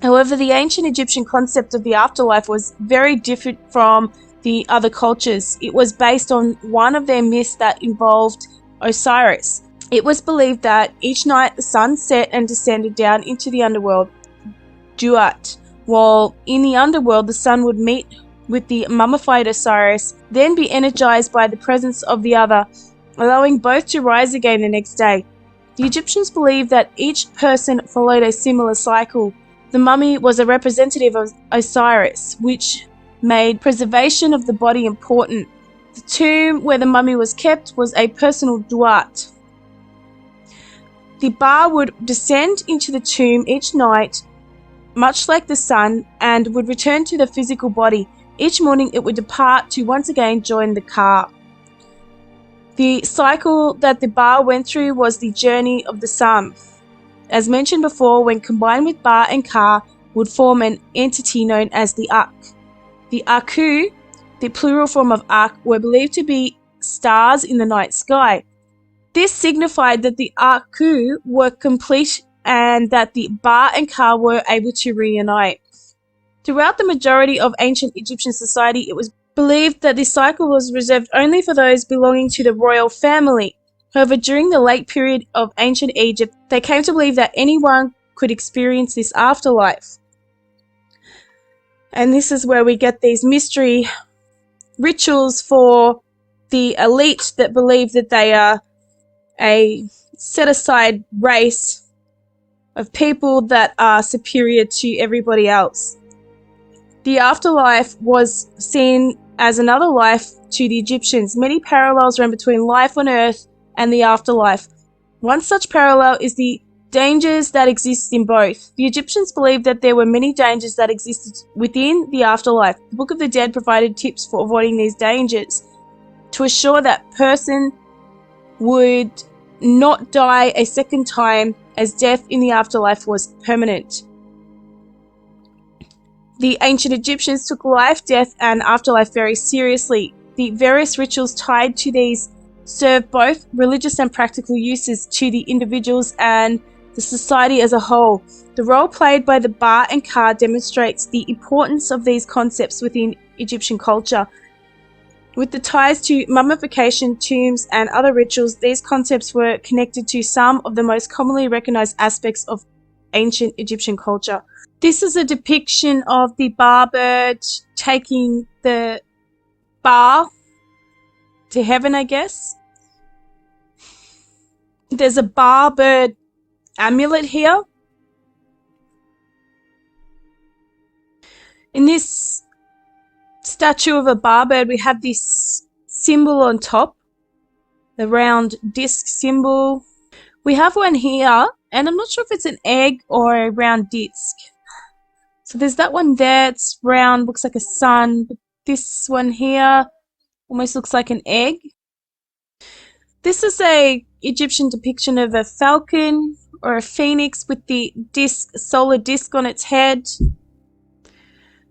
However, the ancient Egyptian concept of the afterlife was very different from the other cultures. It was based on one of their myths that involved Osiris. It was believed that each night the sun set and descended down into the underworld, Duat, while in the underworld the sun would meet with the mummified Osiris, then be energized by the presence of the other, allowing both to rise again the next day. The Egyptians believed that each person followed a similar cycle. The mummy was a representative of Osiris, which made preservation of the body important. The tomb where the mummy was kept was a personal duat. The bar would descend into the tomb each night, much like the sun, and would return to the physical body. Each morning it would depart to once again join the ka. The cycle that the bar went through was the journey of the sun. As mentioned before, when combined with bar and ka, would form an entity known as the ak. The aku, the plural form of ak, were believed to be stars in the night sky. This signified that the aku were complete and that the bar and ka were able to reunite. Throughout the majority of ancient Egyptian society, it was believed that this cycle was reserved only for those belonging to the royal family. However, during the late period of ancient Egypt, they came to believe that anyone could experience this afterlife. And this is where we get these mystery rituals for the elite that believe that they are a set-aside race of people that are superior to everybody else. The afterlife was seen as another life to the Egyptians. Many parallels ran between life on earth and the afterlife. One such parallel is the dangers that exist in both. The Egyptians believed that there were many dangers that existed within the afterlife. The Book of the Dead provided tips for avoiding these dangers to assure that person would not die a second time, as death in the afterlife was permanent. The ancient Egyptians took life, death, and afterlife very seriously. The various rituals tied to these serve both religious and practical uses to the individuals and the society as a whole. The role played by the bar and ka demonstrates the importance of these concepts within Egyptian culture. With the ties to mummification, tombs, and other rituals, these concepts were connected to some of the most commonly recognized aspects of ancient Egyptian culture. This is a depiction of the bar bird taking the bar to heaven, I guess. There's a bar bird amulet here. In this statue of a bar bird, we have this symbol on top, the round disc symbol. We have one here, and I'm not sure if it's an egg or a round disc. So there's that one there, it's round, looks like a sun. But this one here almost looks like an egg. This is a Egyptian depiction of a falcon or a phoenix with the solar disc on its head.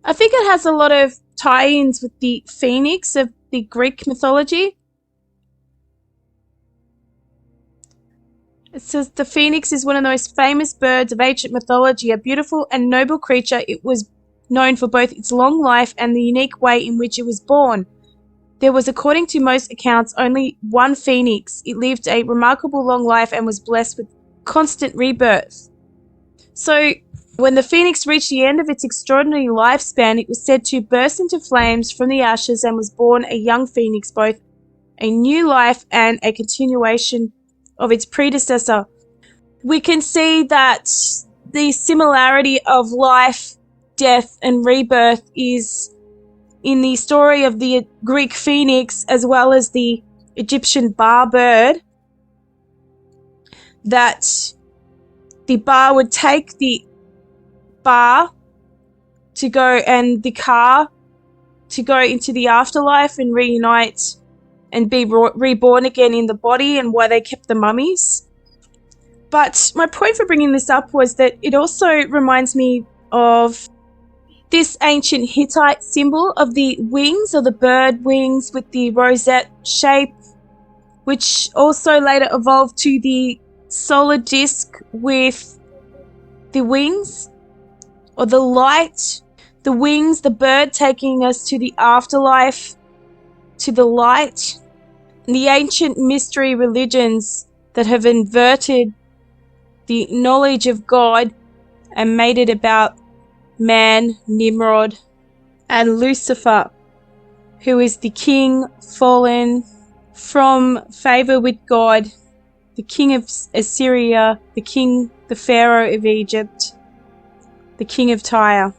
I think it has a lot of tie-ins with the phoenix of the Greek mythology. It says the phoenix is one of the most famous birds of ancient mythology, a beautiful and noble creature. It was known for both its long life and the unique way in which it was born. There was, according to most accounts, only one phoenix. It lived a remarkable long life and was blessed with constant rebirth. So, when the phoenix reached the end of its extraordinary lifespan, it was said to burst into flames from the ashes and was born a young phoenix, both a new life and a continuation of its predecessor. We can see that the similarity of life, death, and rebirth is in the story of the Greek phoenix as well as the Egyptian bar bird, that the bar would take the bar to go and the car to go into the afterlife and reunite and be reborn again in the body, and why they kept the mummies. But my point for bringing this up was that it also reminds me of this ancient Hittite symbol of the wings, or the bird wings with the rosette shape, which also later evolved to the solar disc with the wings, or the light, the wings, the bird taking us to the afterlife, to the light. And the ancient mystery religions that have inverted the knowledge of God and made it about man, Nimrod, and Lucifer, who is the king fallen from favor with God, the king of Assyria, the pharaoh of Egypt, the king of Tyre,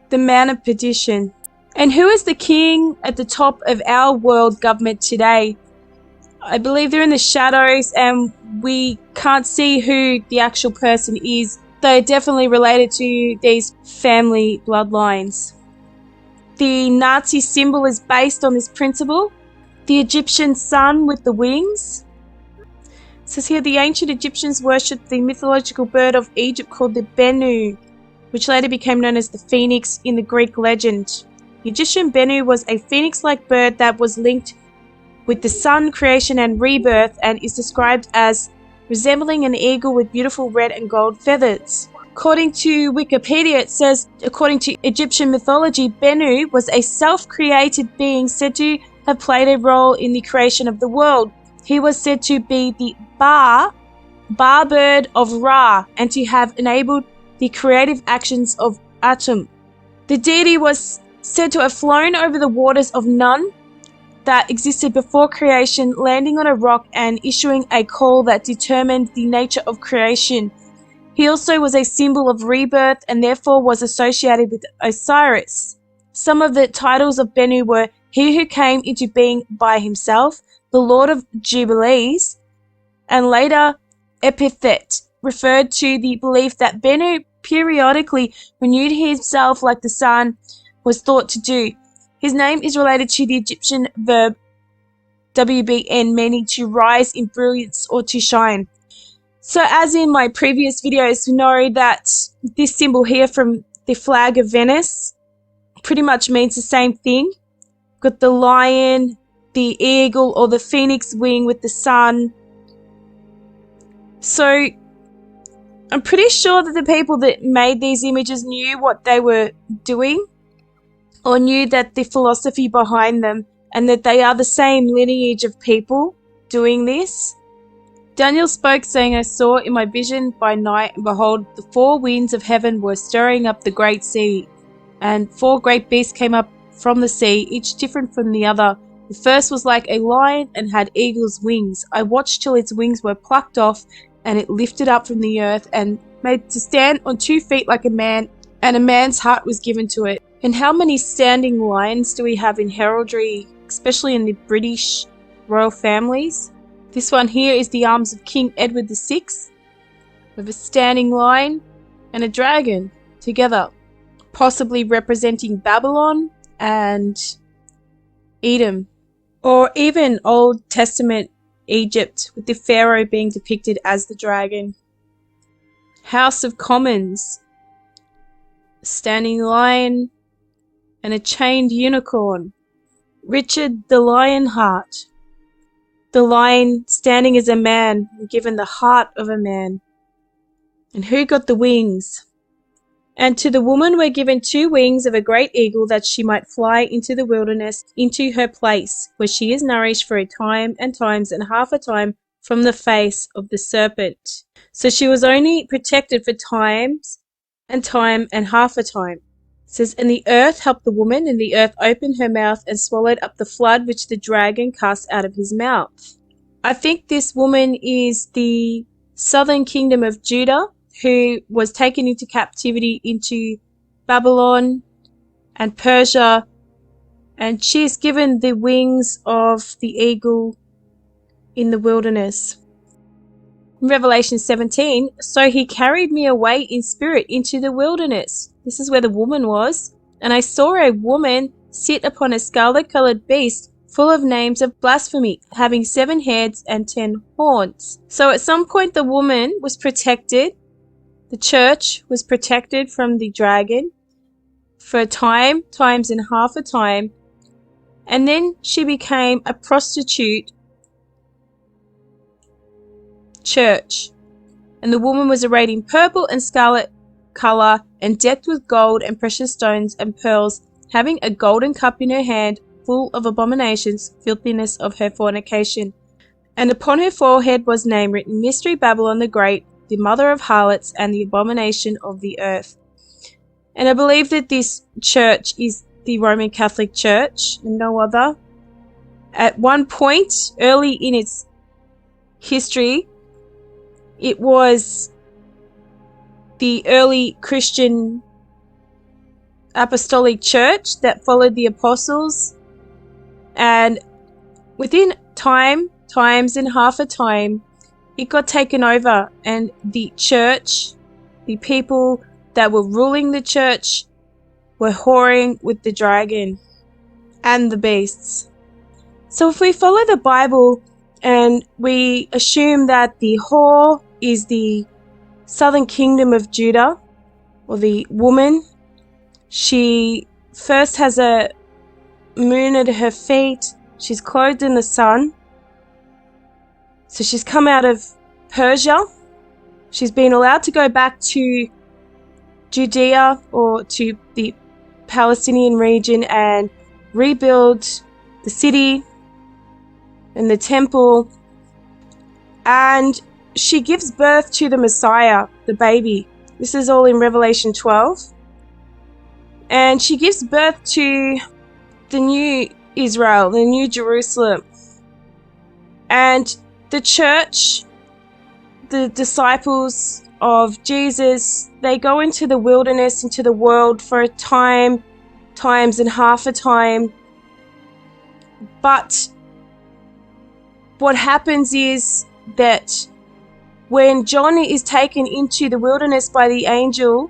the man of perdition. And who is the king at the top of our world government today? I believe they're in the shadows and we can't see who the actual person is. They're definitely related to these family bloodlines. The Nazi symbol is based on this principle. The Egyptian sun with the wings. It says here the ancient Egyptians worshipped the mythological bird of Egypt called the Bennu, which later became known as the phoenix in the Greek legend. The Egyptian Bennu was a phoenix-like bird that was linked with the sun, creation, and rebirth, and is described as resembling an eagle with beautiful red and gold feathers. According to Wikipedia, it says, according to Egyptian mythology, Bennu was a self-created being said to have played a role in the creation of the world. He was said to be the bar bird of Ra, and to have enabled the creative actions of Atum. The deity was said to have flown over the waters of Nun that existed before creation, landing on a rock and issuing a call that determined the nature of creation. He also was a symbol of rebirth and therefore was associated with Osiris. Some of the titles of Bennu were He Who Came into Being by Himself, the Lord of Jubilees, and later Epithet, referred to the belief that Bennu periodically renewed himself like the sun was thought to do. His name is related to the Egyptian verb WBN, meaning to rise in brilliance or to shine. So as in my previous videos, we know that this symbol here from the flag of Venice pretty much means the same thing. Got the lion, the eagle, or the phoenix wing with the sun. So I'm pretty sure that the people that made these images knew what they were doing, or knew that the philosophy behind them, and that they are the same lineage of people doing this. Daniel spoke, saying, I saw in my vision by night, and behold, the four winds of heaven were stirring up the great sea, and four great beasts came up from the sea, each different from the other. The first was like a lion and had eagle's wings. I watched till its wings were plucked off, and it lifted up from the earth and made to stand on 2 feet like a man, and a man's heart was given to it. And how many standing lions do we have in heraldry, especially in the British royal families? This one here is the arms of King Edward VI, with a standing lion and a dragon together, possibly representing Babylon and Edom, or even Old Testament Egypt, with the Pharaoh being depicted as the dragon. House of Commons, a standing lion and a chained unicorn. Richard the Lionheart, the lion standing as a man and given the heart of a man. And who got the wings? And to the woman were given 2 wings of a great eagle, that she might fly into the wilderness, into her place, where she is nourished for a time and times and half a time from the face of the serpent. So she was only protected for times and time and half a time. It says, and the earth helped the woman, and the earth opened her mouth and swallowed up the flood which the dragon cast out of his mouth. I think this woman is the southern kingdom of Judah, who was taken into captivity into Babylon and Persia, and she is given the wings of the eagle in the wilderness. In Revelation 17, so he carried me away in spirit into the wilderness. This is where the woman was. And I saw a woman sit upon a scarlet-colored beast, full of names of blasphemy, having 7 heads and 10 horns. So at some point the woman was protected. The church was protected from the dragon for a time, times and half a time. And then she became a prostitute church, and the woman was arrayed in purple and scarlet color, and decked with gold and precious stones and pearls, having a golden cup in her hand, full of abominations, filthiness of her fornication. And upon her forehead was name written, Mystery Babylon the Great, the mother of harlots and the abomination of the earth. And I believe that this church is the Roman Catholic Church and no other. At one point early in its history, it was the early Christian apostolic church that followed the apostles, and within times and half a time, it got taken over, and the church, the people that were ruling the church, were whoring with the dragon and the beasts. So if we follow the Bible and we assume that the whore is the southern kingdom of Judah, or the woman, she first has a moon at her feet, she's clothed in the sun. So she's come out of Persia, she's been allowed to go back to Judea or to the Palestinian region and rebuild the city and the temple, and she gives birth to the Messiah, the baby. This is all in Revelation 12. And she gives birth to the new Israel, the new Jerusalem. And the church, the disciples of Jesus, they go into the wilderness, into the world for a time, times and half a time. But what happens is that when John is taken into the wilderness by the angel,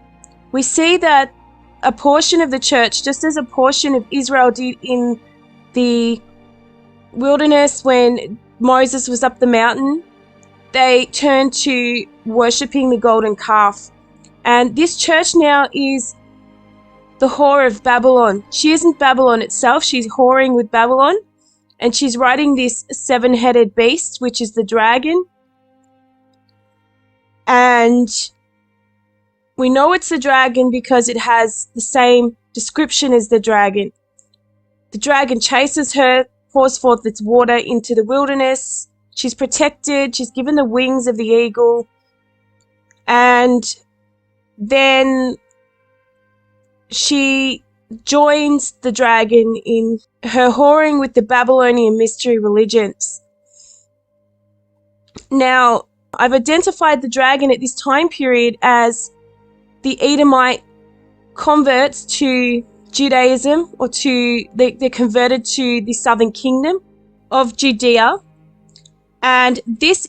we see that a portion of the church, just as a portion of Israel did in the wilderness when Moses was up the mountain, they turned to worshipping the golden calf. And this church now is the whore of Babylon. She isn't Babylon itself, she's whoring with Babylon. And she's riding this 7-headed beast, which is the dragon. And we know it's the dragon because it has the same description as the dragon. The dragon chases her pours forth its water into the wilderness. She's protected. She's given the wings of the eagle. And then she joins the dragon in her whoring with the Babylonian mystery religions. Now, I've identified the dragon at this time period as the Edomite converts to Judaism, or they're converted to the southern kingdom of Judea. And this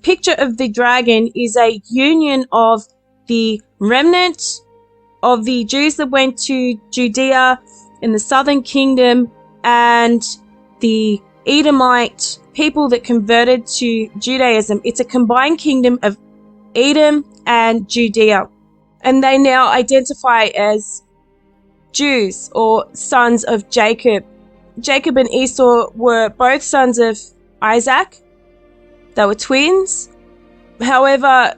picture of the dragon is a union of the remnant of the Jews that went to Judea in the southern kingdom and the Edomite people that converted to Judaism. It's a combined kingdom of Edom and Judea. And they now identify as Jews or sons of Jacob. Jacob and Esau were both sons of Isaac. They were twins. However,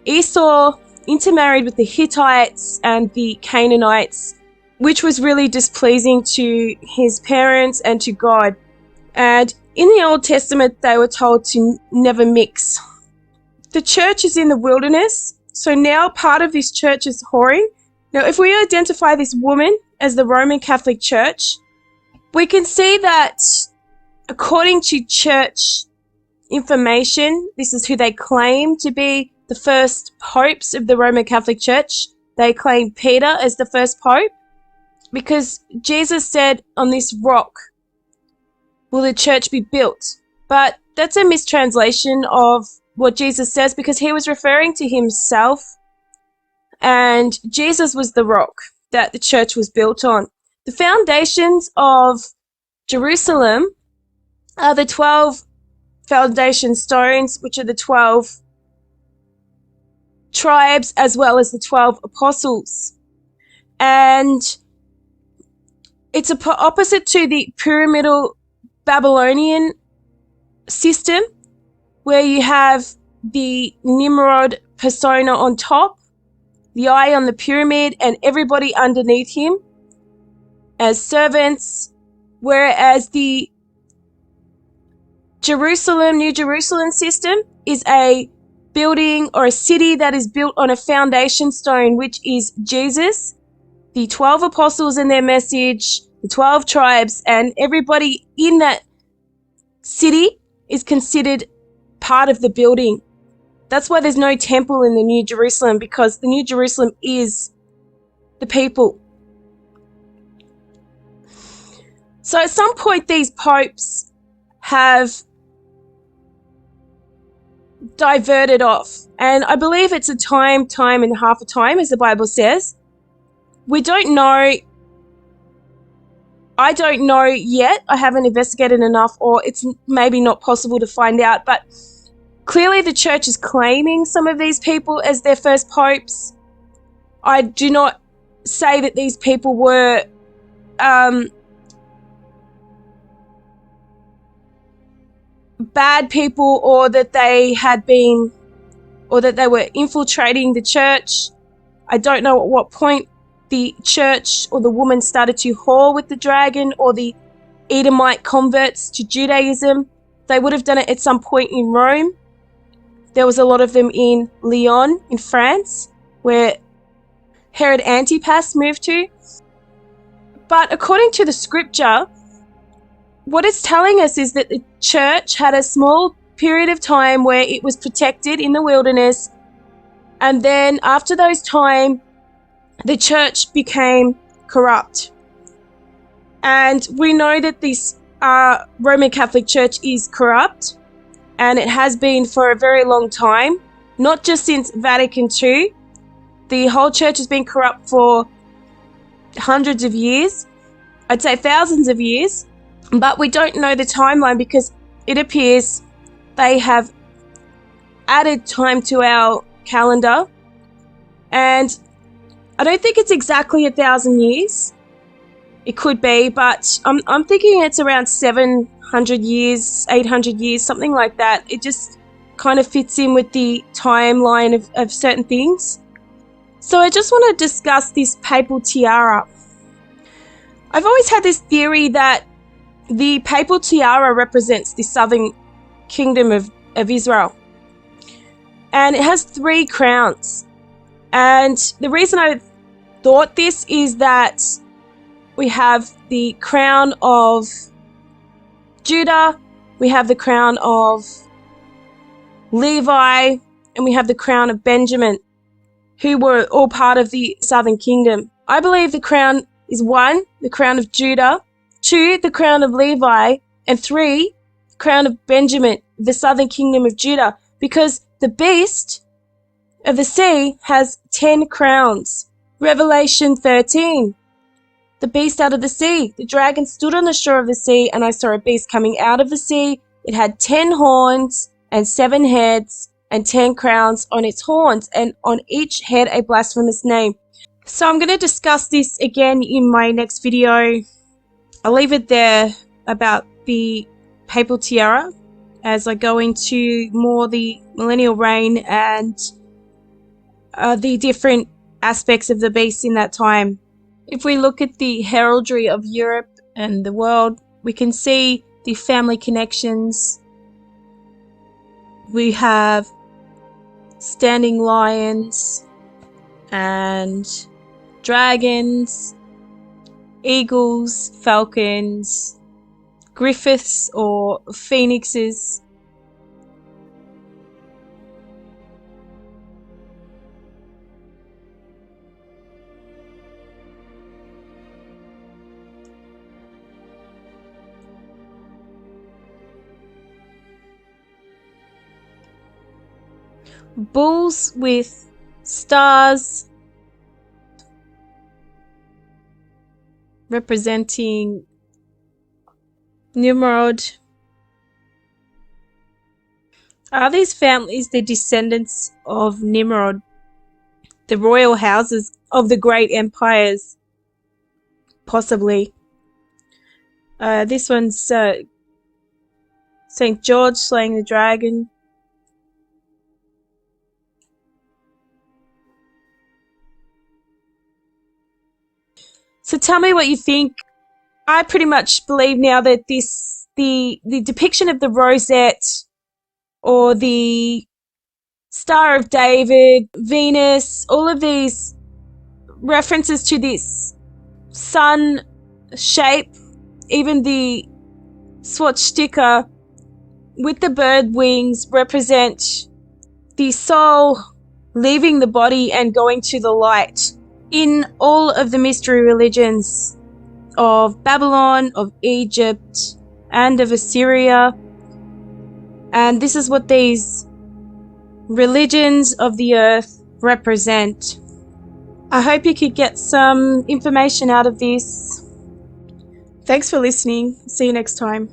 Esau intermarried with the Hittites and the Canaanites, which was really displeasing to his parents and to God. And in the Old Testament, they were told to never mix. The church is in the wilderness, so now part of this church is whoring. Now, if we identify this woman as the Roman Catholic Church, we can see that according to church information, this is who they claim to be the first popes of the Roman Catholic Church. They claim Peter as the first pope because Jesus said, on this rock will the church be built. But that's a mistranslation of what Jesus says, because he was referring to himself, and Jesus was the rock that the church was built on. The foundations of Jerusalem are the 12 foundation stones, which are the 12 tribes as well as the 12 apostles. And it's opposite to the pyramidal Babylonian system, where you have the Nimrod persona on top, the eye on the pyramid, and everybody underneath him as servants, whereas the New Jerusalem system is a building or a city that is built on a foundation stone, which is Jesus, the 12 apostles and their message, the 12 tribes, and everybody in that city is considered part of the building. That's why there's no temple in the New Jerusalem, because the New Jerusalem is the people. So at some point these popes have diverted off, and I believe it's a time and half a time, as the Bible says. We don't know. I don't know yet. I haven't investigated enough, or it's maybe not possible to find out, but clearly the church is claiming some of these people as their first popes. I do not say that these people were bad people, or that they had been, or that they were infiltrating the church. I don't know at what point the church or the woman started to whore with the dragon, or the Edomite converts to Judaism. They would have done it at some point in Rome. There was a lot of them in Lyon in France, where Herod Antipas moved to. But according to the scripture, what it's telling us is that the church had a small period of time where it was protected in the wilderness, and then after those time, the church became corrupt. And we know that this Roman Catholic Church is corrupt, and it has been for a very long time, not just since Vatican II. The whole church has been corrupt for hundreds of years, I'd say thousands of years, but we don't know the timeline, because it appears they have added time to our calendar, and I don't think it's exactly 1,000 years. It could be, but I'm thinking it's around 700 years, 800 years, something like that. It just kind of fits in with the timeline of certain things. So I just want to discuss this papal tiara. I've always had this theory that The papal tiara represents the southern kingdom of Israel. And it has 3 crowns. And the reason I thought this is that we have the crown of Judah, we have the crown of Levi, and we have the crown of Benjamin, who were all part of the southern kingdom. I believe the crown is 1, the crown of Judah, 2, the crown of Levi, and 3, the crown of Benjamin, the southern kingdom of Judah, because the beast of the sea has 10 crowns. Revelation 13. The beast out of the sea. The dragon stood on the shore of the sea, and I saw a beast coming out of the sea. It had 10 horns and 7 heads and 10 crowns on its horns, and on each head a blasphemous name. So I'm going to discuss this again in my next video. I'll leave it there about the papal tiara as I go into more the millennial reign and the different aspects of the beast in that time. If we look at the heraldry of Europe and the world, we can see the family connections. We have standing lions and dragons, eagles, falcons, griffiths or phoenixes. Bulls with stars representing Nimrod. Are these families the descendants of Nimrod, the royal houses of the great empires? Possibly. This one's St. George slaying the dragon. So tell me what you think. I pretty much believe now that the depiction of the rosette or the Star of David, Venus, all of these references to this sun shape, even the swastika with the bird wings represent the soul leaving the body and going to the light. In all of the mystery religions of Babylon, of Egypt, and of Assyria. And this is what these religions of the earth represent. I hope you could get some information out of this. Thanks for listening. See you next time.